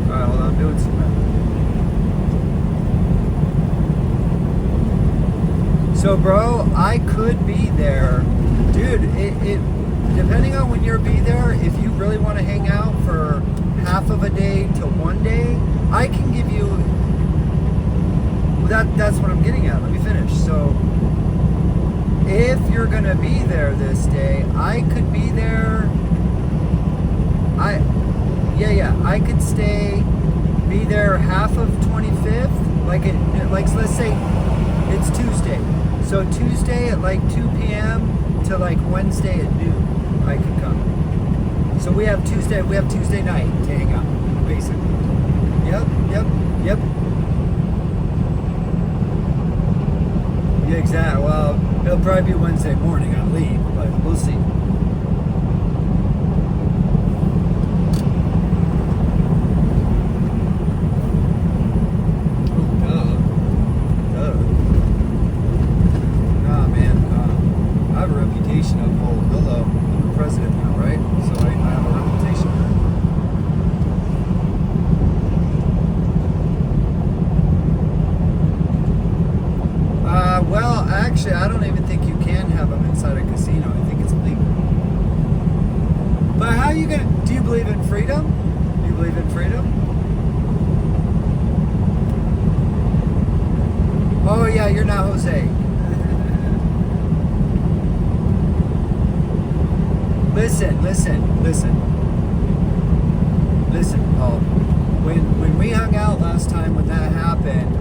All right, hold on. I'm doing some math. So, bro, I could be there. Dude, it depending on when you'll be there, if you really want to hang out for half of a day to one day, I can give you... That's what I'm getting at. Let me finish. So, if you're going to be there this day, I could be there... I could be there half of 25th. Like let's say it's Tuesday. So Tuesday at like 2 p.m. to like Wednesday at noon, I could come. So we have Tuesday night to hang out, basically. Yep. Yeah, exactly. Well, It'll probably be Wednesday morning I leave, but we'll see. Actually, I don't even think you can have them inside a casino. I think it's illegal. But how are you gonna? Do you believe in freedom? Do you believe in freedom? Oh yeah, you're not Jose. Listen, Paul. When we hung out last time when that happened,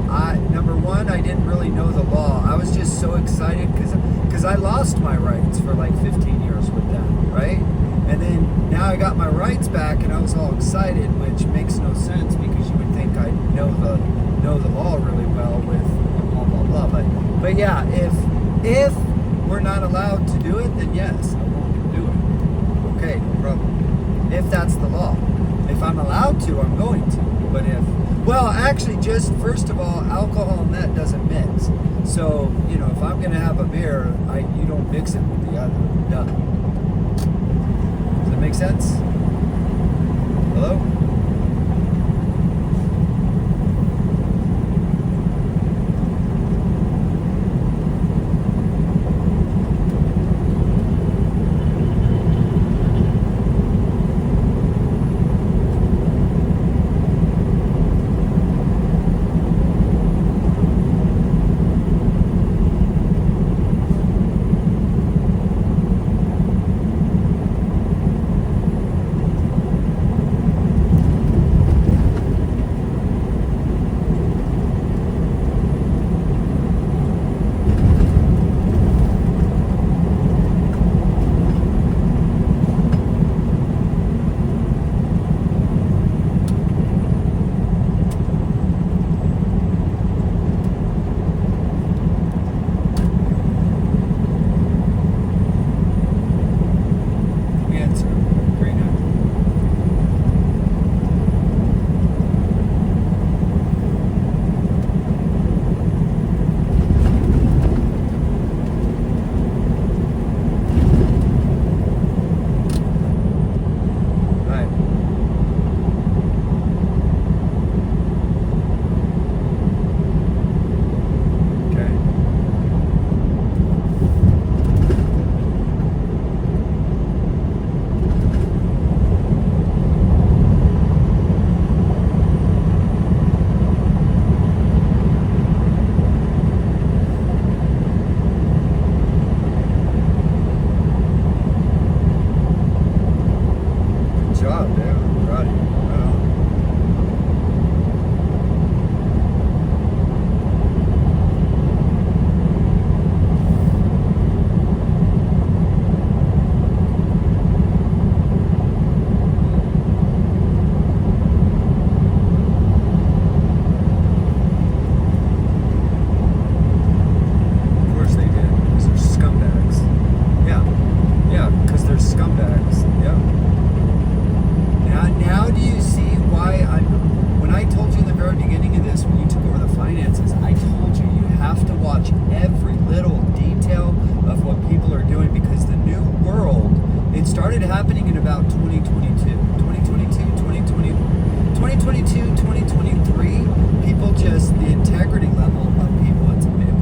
number one, I didn't really know the law. I was just so excited because I lost my rights for like 15 years with that, right? And then now I got my rights back, and I was all excited, which makes no sense because you would think I know the law really well with blah blah blah. But yeah, if we're not allowed to do it, then yes, I won't do it. Okay, no problem. If that's the law. If I'm allowed to, I'm going to. But well, actually, just first of all, alcohol and that doesn't mix. So, if I'm going to have a beer, you don't mix it with the other. Duh. Does that make sense? Hello? started happening in about 2022, 2023. People just, the integrity level of people,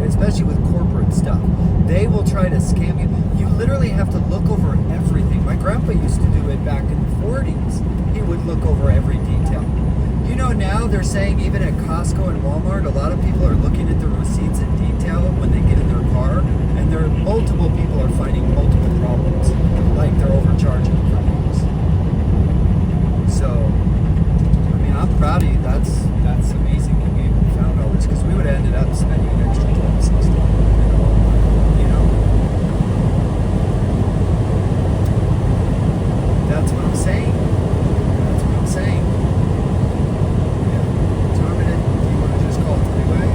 especially with corporate stuff, they will try to scam you. You literally have to look over everything. My grandpa used to do it back in the 40s. He would look over every detail. You know, now they're saying even at Costco and Walmart, a lot of people are looking at the receipts in detail when they get in their car, and multiple people are finding multiple problems, like they're overcharging for things. So, I mean, I'm proud of you. That's amazing that we even found all this, because we would have ended up spending an extra $12.60. You know? That's what I'm saying. That's what I'm saying. Do you want to just call it three-way?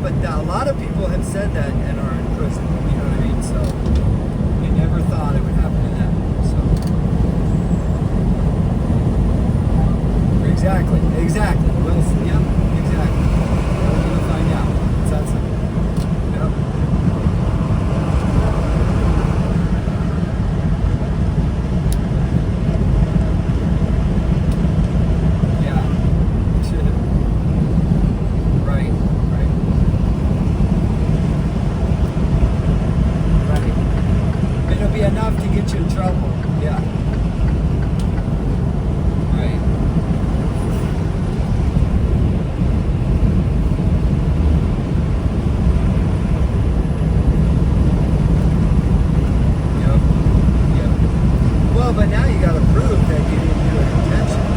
but a lot of people have said that and are in prison. You know what I mean? So they never thought it would happen to them. So exactly. Well, yep, exactly. We're gonna find out. It's that simple. Yep. Enough to get you in trouble. Yeah. Right. Yep. Well, but now you got to prove that you didn't do it intentionally.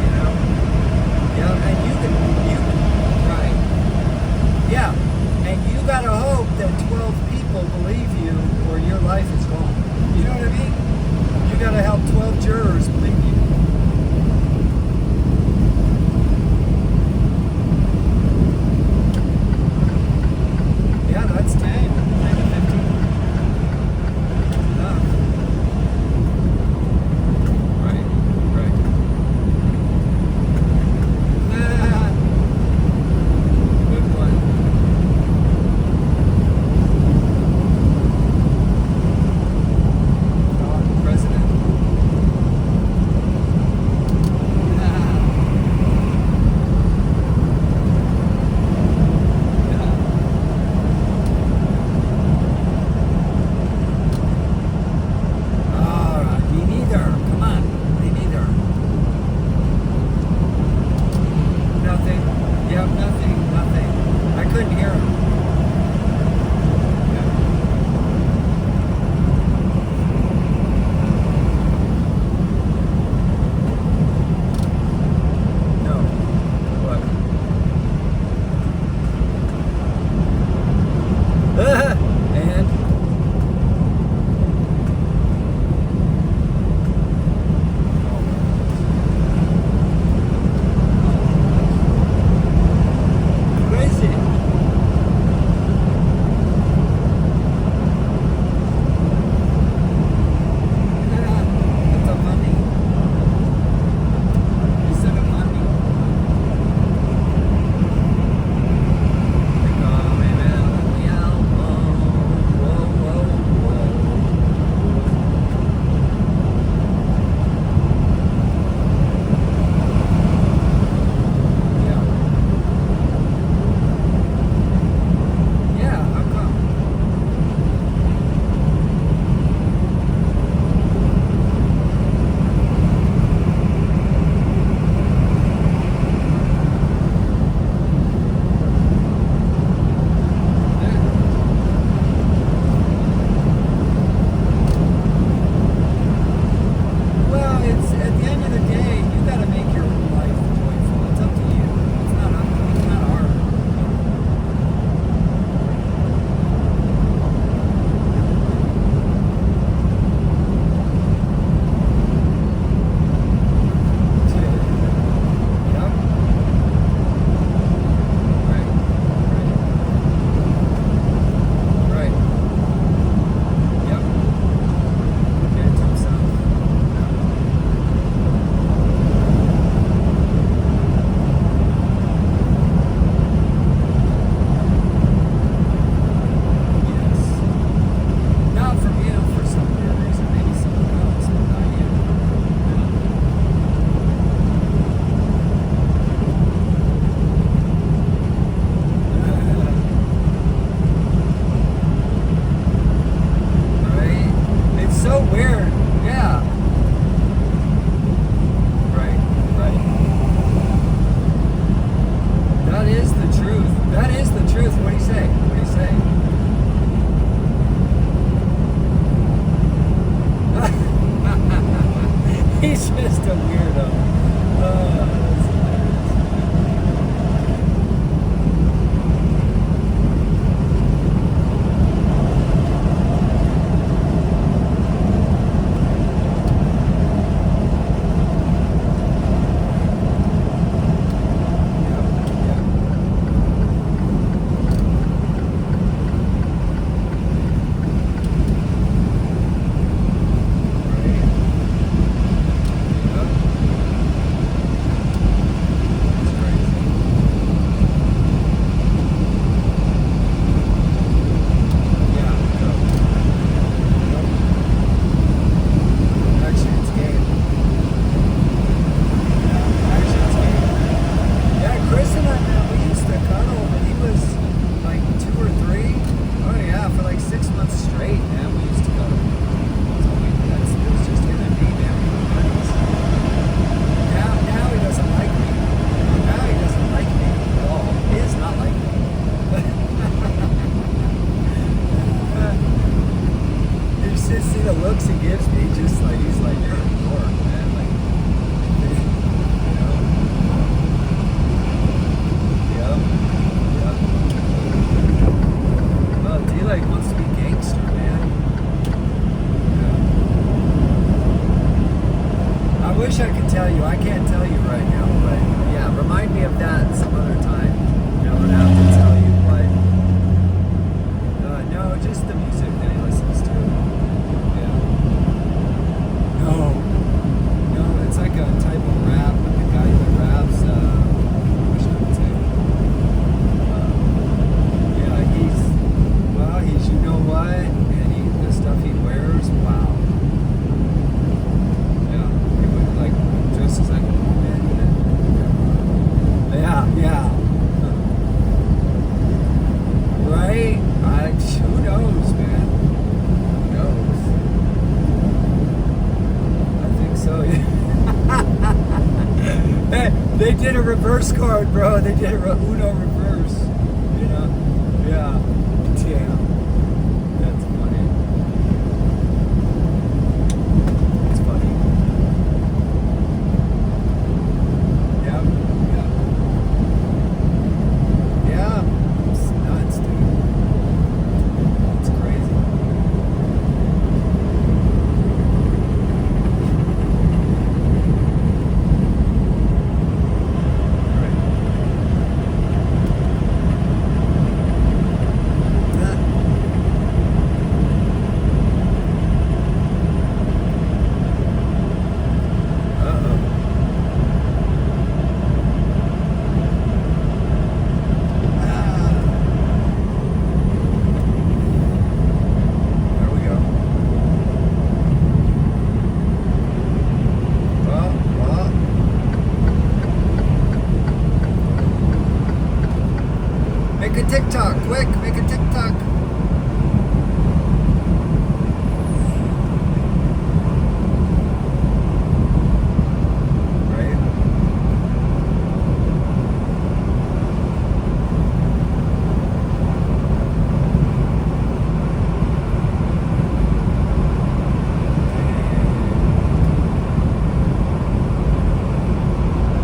You know. Yeah, and you can. Right. Yeah, and you got to hope that 12 people believe you, or your life is gone. You know what I mean? You got to help 12 jurors believe you. Yeah, that's 10 to 15. Yeah. Right. Good one. President. Me neither. Come on. Me neither. Nothing. Yep, nothing. I couldn't hear him. And crazy. card, bro. They did Uno reverse. You know? Yeah. Damn. That's funny. It's funny. Yeah. Yeah. Yeah. It's nuts, dude. It's crazy. Make a TikTok, quick, make a TikTok. Right?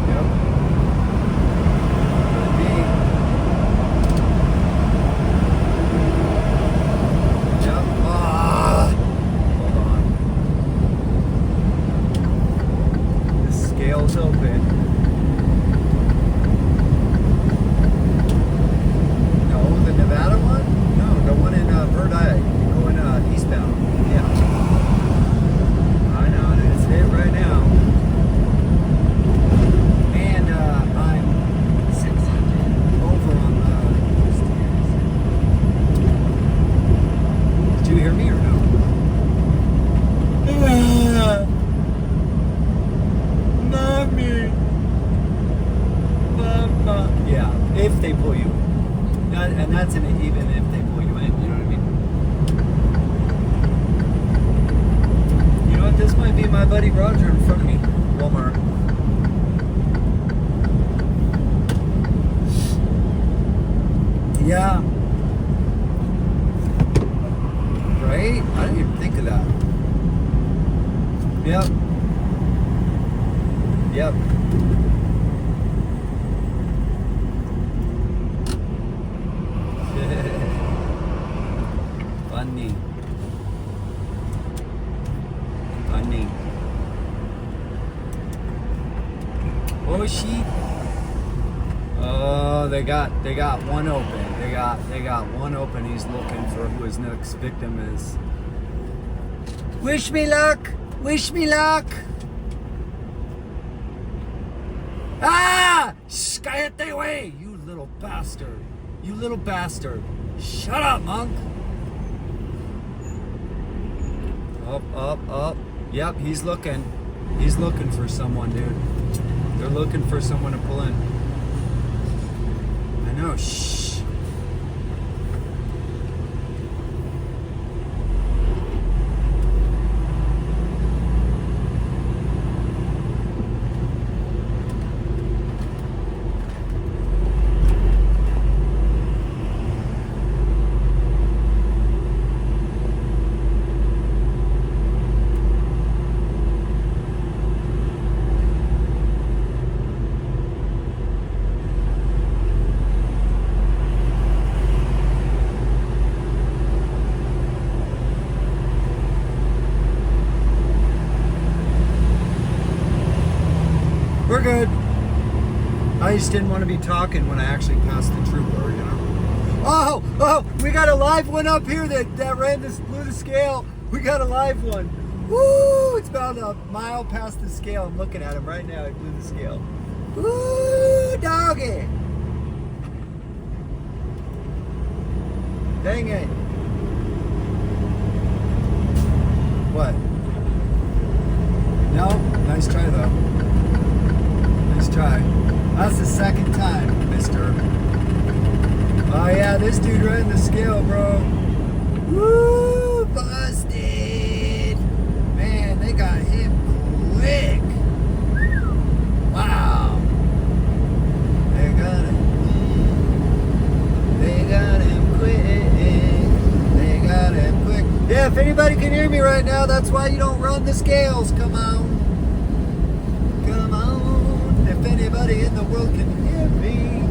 Yep. Scale's open. No, the Nevada one? No, the one in Bird-Eye, going eastbound. Yeah. I know, it's it right now. And I'm 600 over on the... Did you hear me or no? Mommy. Mama. Yeah, if they pull you. And that's an even if they pull you in, you know what I mean? You know what? This might be my buddy Roger in front of me. Walmart. Yeah. Right? I didn't even think of that. Yep. Yep. Funny. Funny. Oh, she. Oh, they got one open. They got one open. He's looking for who his next victim is. Wish me luck. Wish me luck. Ah! Shh, cállate, way! You little bastard. You little bastard. Shut up, monk. Up, up, up. Yep, he's looking. He's looking for someone, dude. They're looking for someone to pull in. I know, shh. We're good. I just didn't want to be talking when I actually passed the trooper, you know. Oh, we got a live one up here that ran this, blew the scale. We got a live one. Woo! It's about a mile past the scale. I'm looking at him right now. He blew the scale. Woo, doggy! Dang it. What? No? Nice try though. Nice try. That's the second time, mister. Oh yeah, this dude ran the scale, bro. Woo! Busted! Man, they got him quick. Wow. can hear me right now. That's why you don't run the scales. Come on. Come on. If anybody in the world can hear me.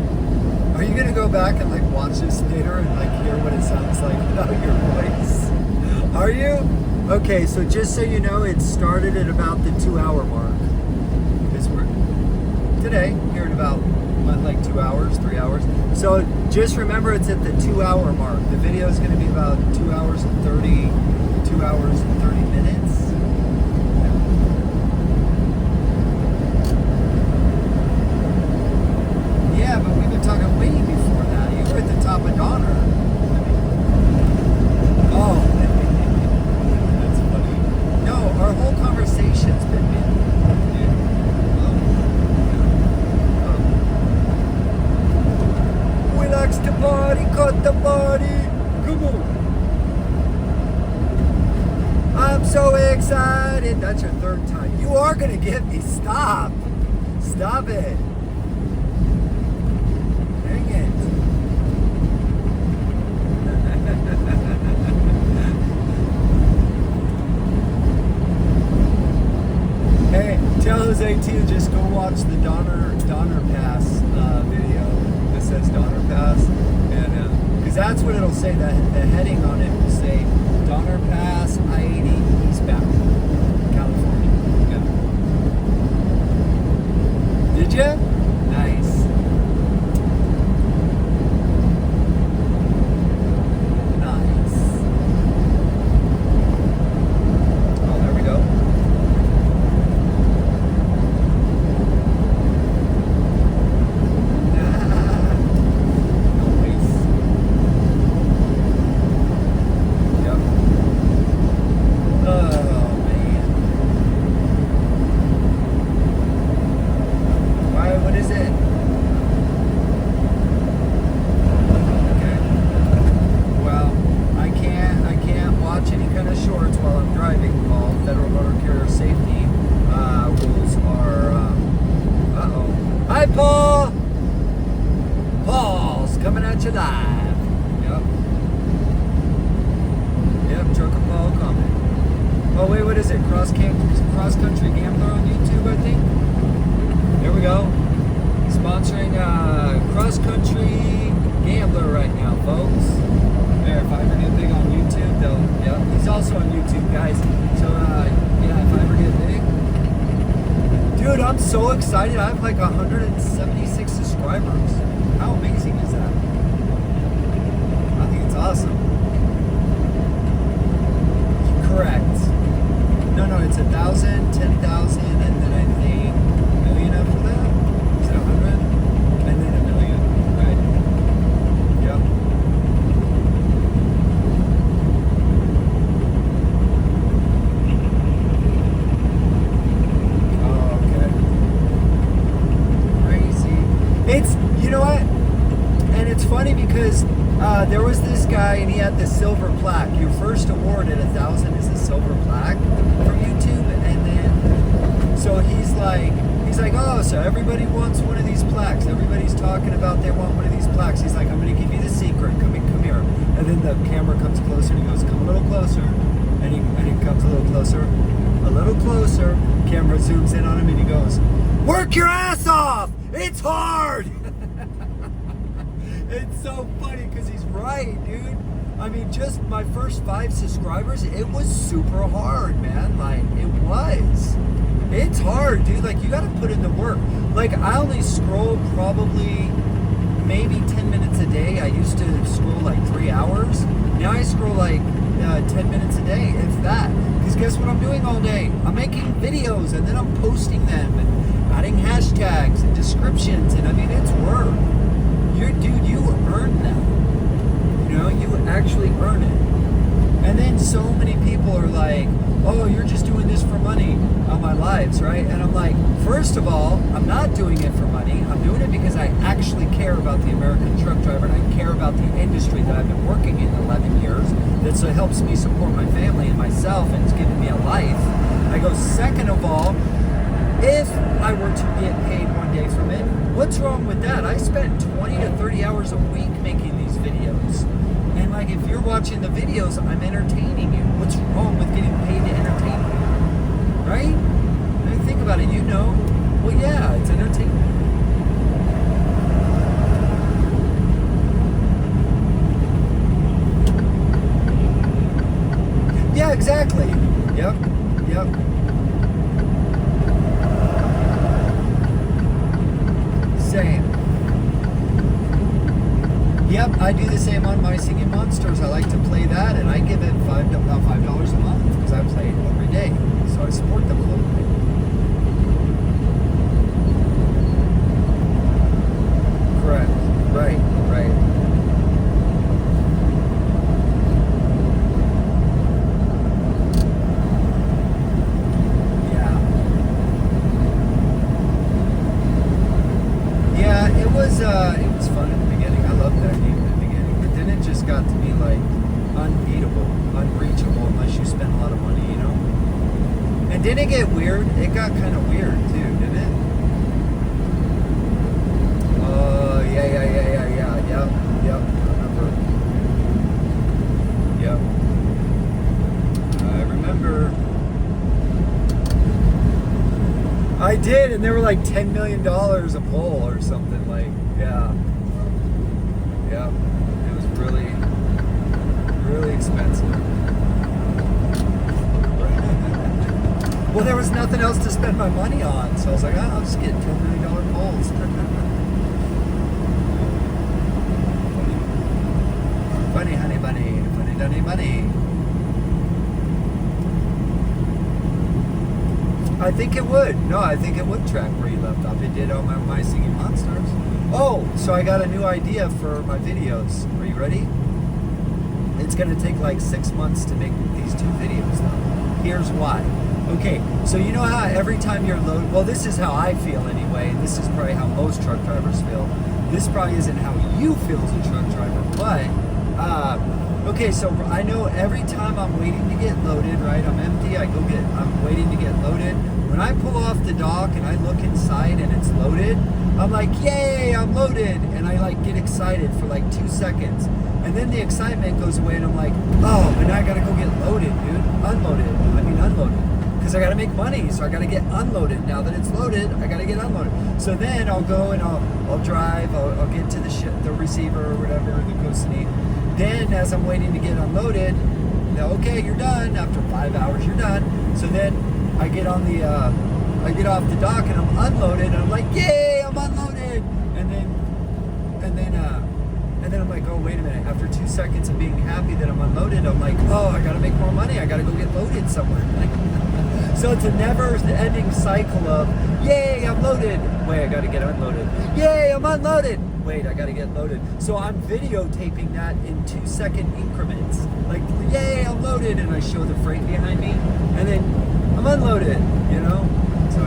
Are you gonna go back and like watch this later and like hear what it sounds like without your voice? Are you? Okay, so just so you know, it started at about the 2-hour mark. Because we're today, here in about like 2 hours, 3 hours. So just remember it's at the 2-hour mark. The video is gonna be about 2 hours and 30 minutes. Yeah, but we've been talking way before that. You were at the top of Donner. Oh, that's funny. No, our whole conversation's been we likes to party, cut the party. Come on. I'm so excited. That's your third time. You are gonna get me. Stop. Stop it. Hey, tell Jose to just go watch the Donner Pass video that says Donner Pass, and because that's what it'll say. That the heading on it will say Donner Pass I-80 Eastbound, California. Yeah. Did you? Nice. Hi, Paul! Paul's coming at you live. Yep, Trucker Paul coming. Oh, wait, what is it? Cross Country Gambler on YouTube, I think? There we go. Sponsoring Cross Country Gambler right now, folks. There, if I ever get big on YouTube, though. Yep, he's also on YouTube, guys. So, yeah, if I ever get big. Dude, I'm so excited. I have like 176 subscribers. How amazing is that? I think it's awesome. Correct. No, it's 1,000, 10,000, and then I think a million after that. Is it 100? And then a million. Right. Yep. It's, you know what, and it's funny because there was this guy and he had the silver plaque. Your first award at 1,000 is a silver plaque from YouTube, and then so he's like, oh, so everybody wants one of these plaques. Everybody's talking about they want one of these plaques. He's like, I'm gonna give you the secret. Come here. And then the camera comes closer and he goes, come a little closer, and he comes a little closer. Camera zooms in on him and he goes, work your ass off. It's hard! It's so funny because he's right, dude. I mean, just my first 5 subscribers, it was super hard, man. Like, it was. It's hard, dude. Like, you gotta put in the work. Like, I only scroll probably maybe 10 minutes a day. I used to scroll like 3 hours. Now I scroll like 10 minutes a day, if that. Because guess what I'm doing all day? I'm making videos and then I'm posting them and adding hashtags and descriptions, and I mean, it's work. You earn that. You know, you actually earn it. And then so many people are like, oh, you're just doing this for money on my lives, right? And I'm like, first of all, I'm not doing it for money. I'm doing it because I actually care about the American truck driver, and I care about the industry that I've been working in 11 years. That so helps me support my family and myself, and it's given me a life. I go, second of all, if I were to get paid one day from it, what's wrong with that? I spend 20 to 30 hours a week making these videos. And like, if you're watching the videos, I'm entertaining you. What's wrong with getting paid to entertain you? Right? I mean, think about it, you know. Well, yeah, it's entertainment. Yeah, exactly. Yep. Same. Yep, I do the same on My Singing Monsters. I like to play that, and I give it about $5 a month because I play it every day. So I support them a little bit. Correct. Right. It was fun in the beginning. I loved that game in the beginning, but then it just got to be like unbeatable, unreachable unless you spend a lot of money, you know. And didn't it get weird? It got kind of weird too, didn't it? Yeah. Yep. I remember. I did, and they were like $10 million a poll or something. Like, yeah. It was really, really expensive. Well, there was nothing else to spend my money on, so I was like, I'll just get $10 million polls. Funny, honey bunny, funny, dunny bunny. I think it would. No, I think it would track where you left off. It did on my Singing Monsters. Oh, so I got a new idea for my videos. Are you ready? It's going to take like 6 months to make these 2 videos though. Here's why. Okay, so you know how every time you're loaded, well, this is how I feel anyway. This is probably how most truck drivers feel. This probably isn't how you feel as a truck driver, but okay, so I know every time I'm waiting to get loaded, right? I'm empty, I'm waiting to get loaded. When I pull off the dock and I look inside and it's loaded, I'm like, yay, I'm loaded. And I like get excited for like 2 seconds. And then the excitement goes away and I'm like, oh, but now I gotta go get loaded, dude. Unloaded. Because I gotta make money, so I gotta get unloaded. Now that it's loaded, I gotta get unloaded. So then I'll go and I'll drive, I'll get to the receiver or whatever, the custody. Then as I'm waiting to get unloaded, okay, you're done. After 5 hours, you're done. So then I get on the, I get off the dock and I'm unloaded, and I'm like, yay, I'm unloaded. And then I'm like, oh, wait a minute. After 2 seconds of being happy that I'm unloaded, I'm like, oh, I gotta make more money. I gotta go get loaded somewhere. So it's a never-ending cycle of, yay, I'm loaded. Wait, I gotta get unloaded. Yay, I'm unloaded. Wait, I gotta get loaded. So I'm videotaping that in 2-second increments. Like, yay, I'm loaded, and I show the freight behind me, and then I'm unloaded, you know? So,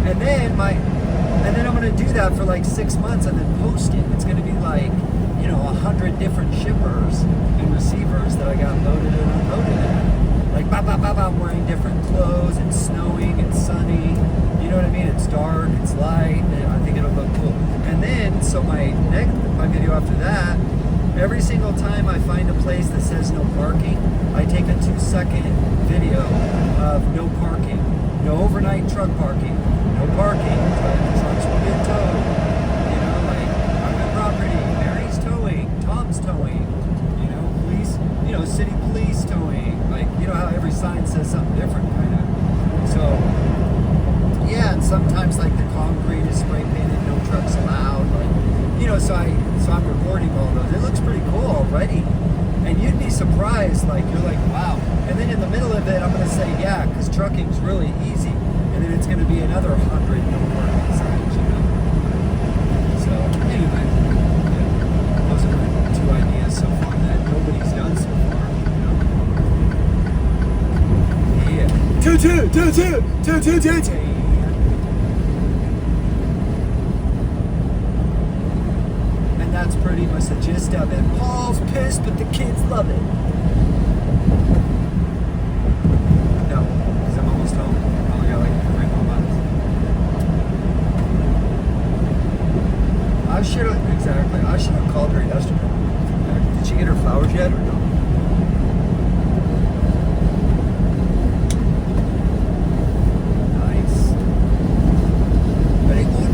and then I'm gonna do that for like 6 months and then post it. It's gonna be like, 100 different shippers and receivers that I got loaded and unloaded at. Like, I'm wearing different clothes, it's snowing, it's sunny, you know what I mean? It's dark, it's light, and I think it'll look cool. And then, so my video after that, every single time I find a place that says no parking, I take a 2-second video of no parking, no overnight truck parking, no parking, trucks will get towed, like private property, Mary's towing, Tom's towing, police, city police towing, like, how every sign says something different, kind of. So, yeah, and sometimes like the concrete is spray painted, no trucks allowed, like, so I'm recording all those. It looks pretty cool already. And you'd be surprised, like, you're like, wow. And then in the middle of it, I'm going to say, yeah, because trucking's really easy. And then it's going to be another 100 no parking signs, So, anyway, those are my 2 ideas so far that nobody's done so far, Yeah. Two. That's pretty much the gist of it. Paul's pissed, but the kids love it. No, because I'm almost home. I only got like 3 more months. I should have called her yesterday. Did she get her flowers yet or no? Nice. Very good.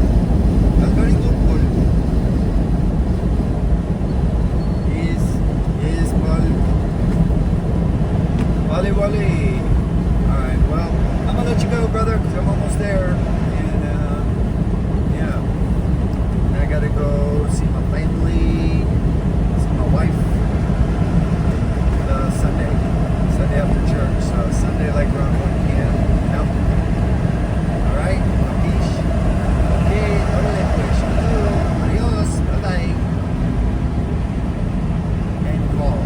That's very good. Is Wally Wally. Alright, well, I'm gonna let you go, brother, because I'm almost there. And yeah. I gotta go see my family, see my wife. Sunday after church. So Sunday like around 1 p.m. Yep. Alright, peace. Okay, órale pues. Adios. Bye bye. And call.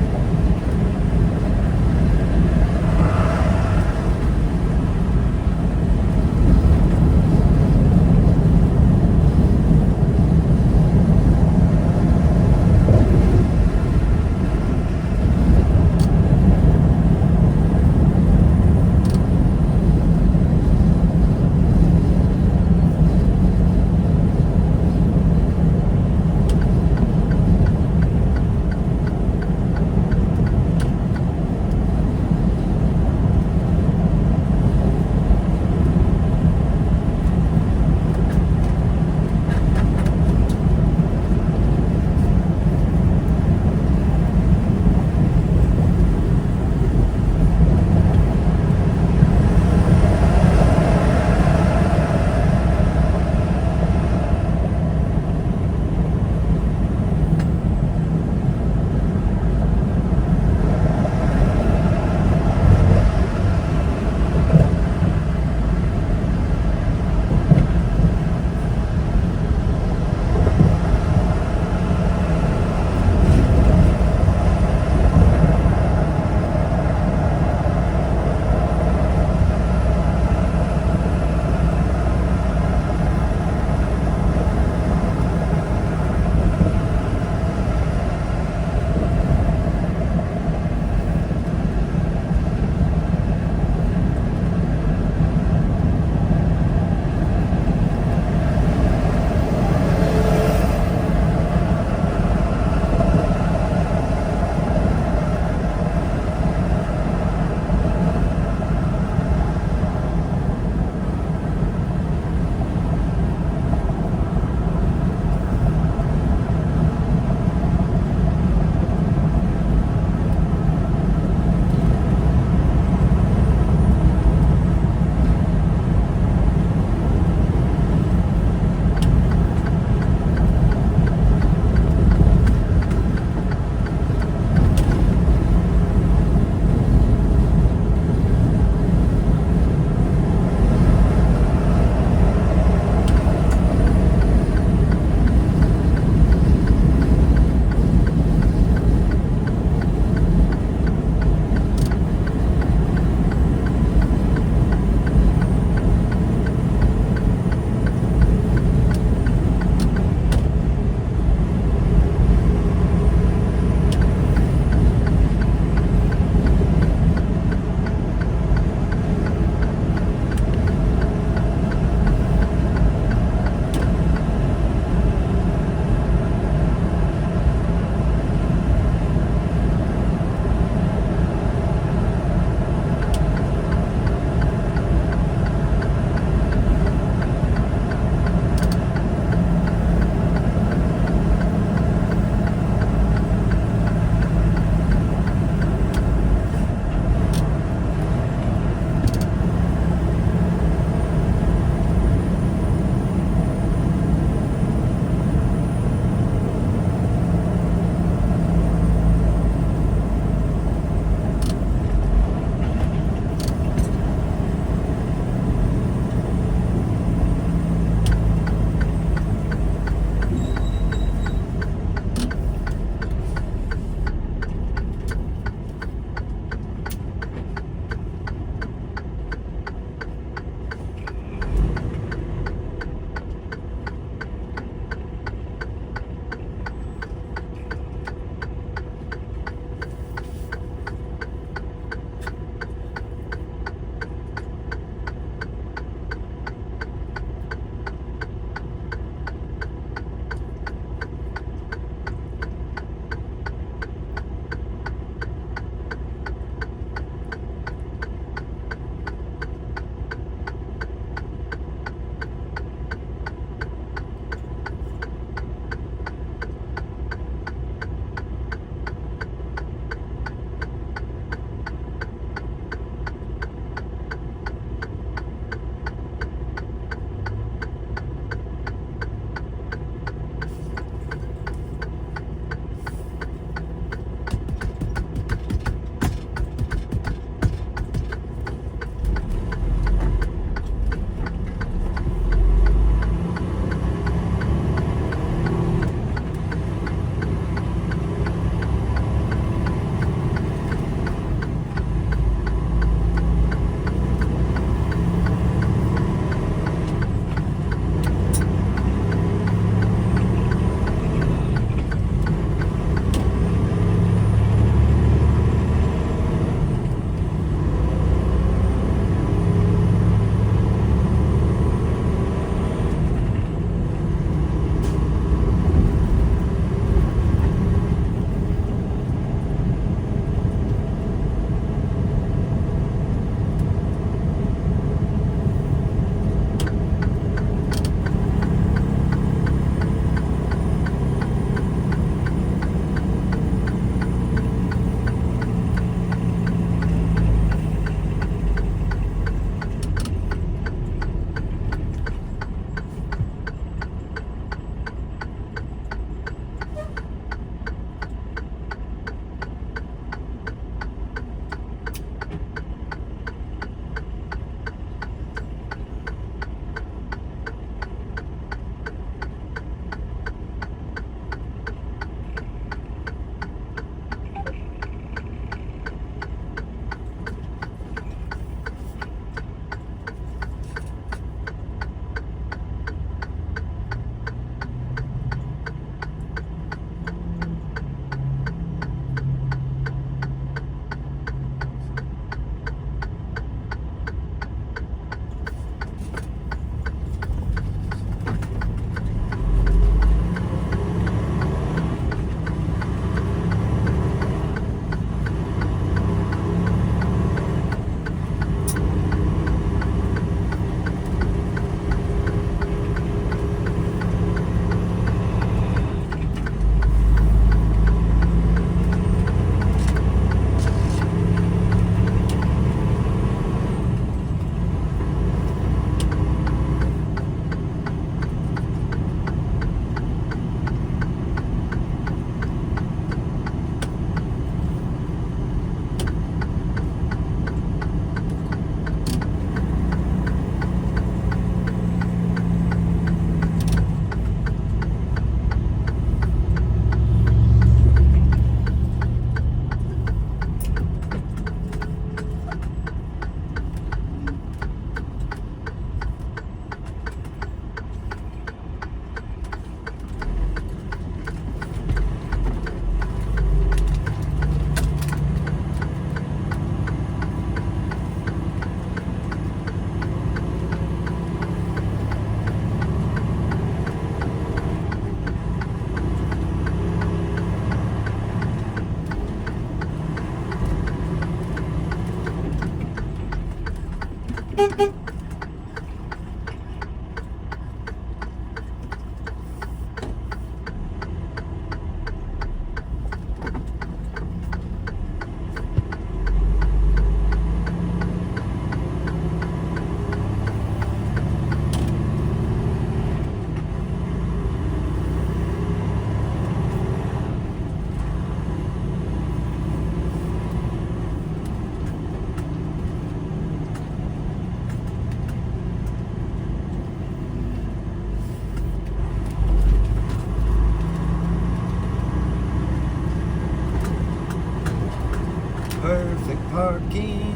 Perfect parking.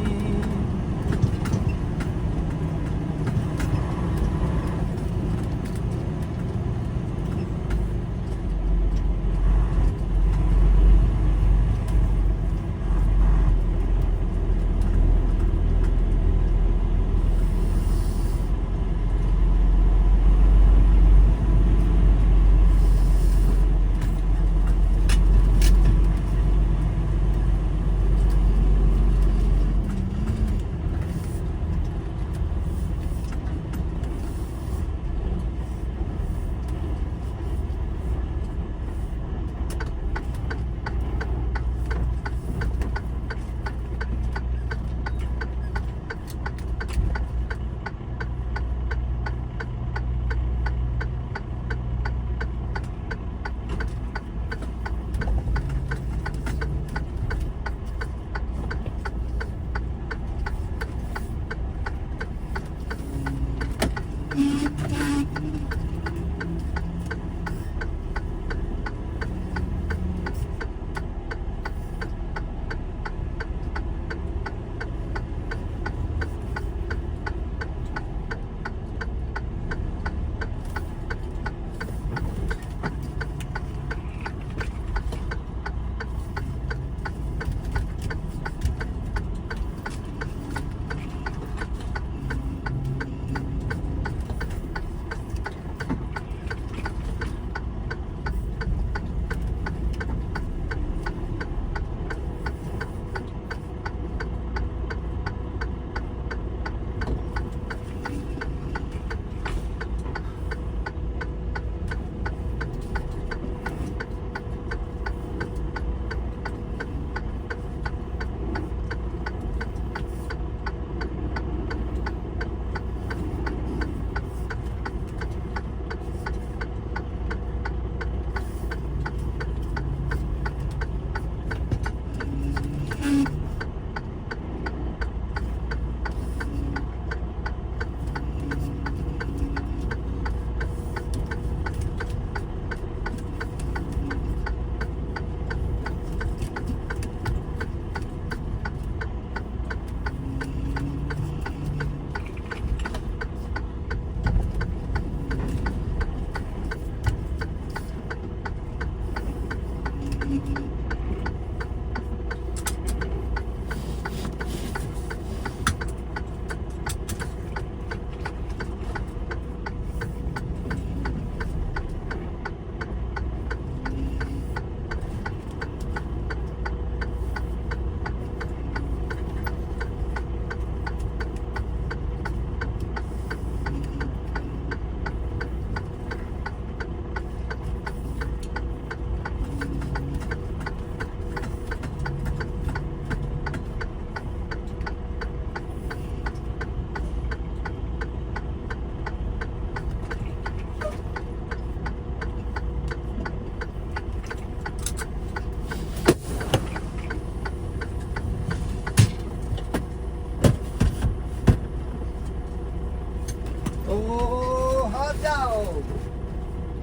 Oh, hot dog.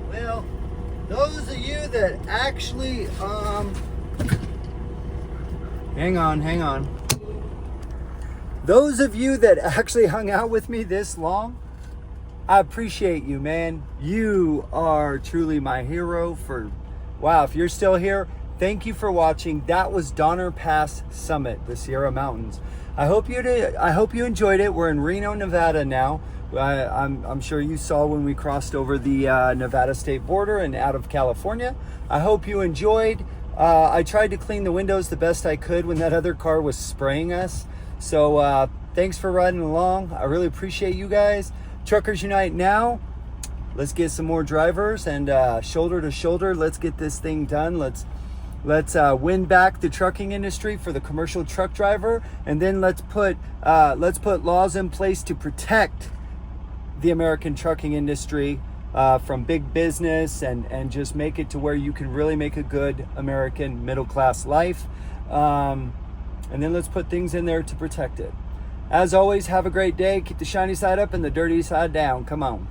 Well, those of you that actually, hang on. Those of you that actually hung out with me this long, I appreciate you, man. You are truly my hero for, wow, if you're still here, thank you for watching. That was Donner Pass Summit, the Sierra Mountains. I hope you enjoyed it. We're in Reno, Nevada now. I'm sure you saw when we crossed over the Nevada state border and out of California. I hope you enjoyed. I tried to clean the windows the best I could when that other car was spraying us. So Thanks for riding along. I really appreciate you guys. Truckers Unite Now. Let's get some more drivers and shoulder to shoulder. Let's get this thing done. Let's win back the trucking industry for the commercial truck driver, and then let's put laws in place to protect the American trucking industry from big business and just make it to where you can really make a good American middle class life. And then let's put things in there to protect it. As always, have a great day. Keep the shiny side up and the dirty side down. Come on.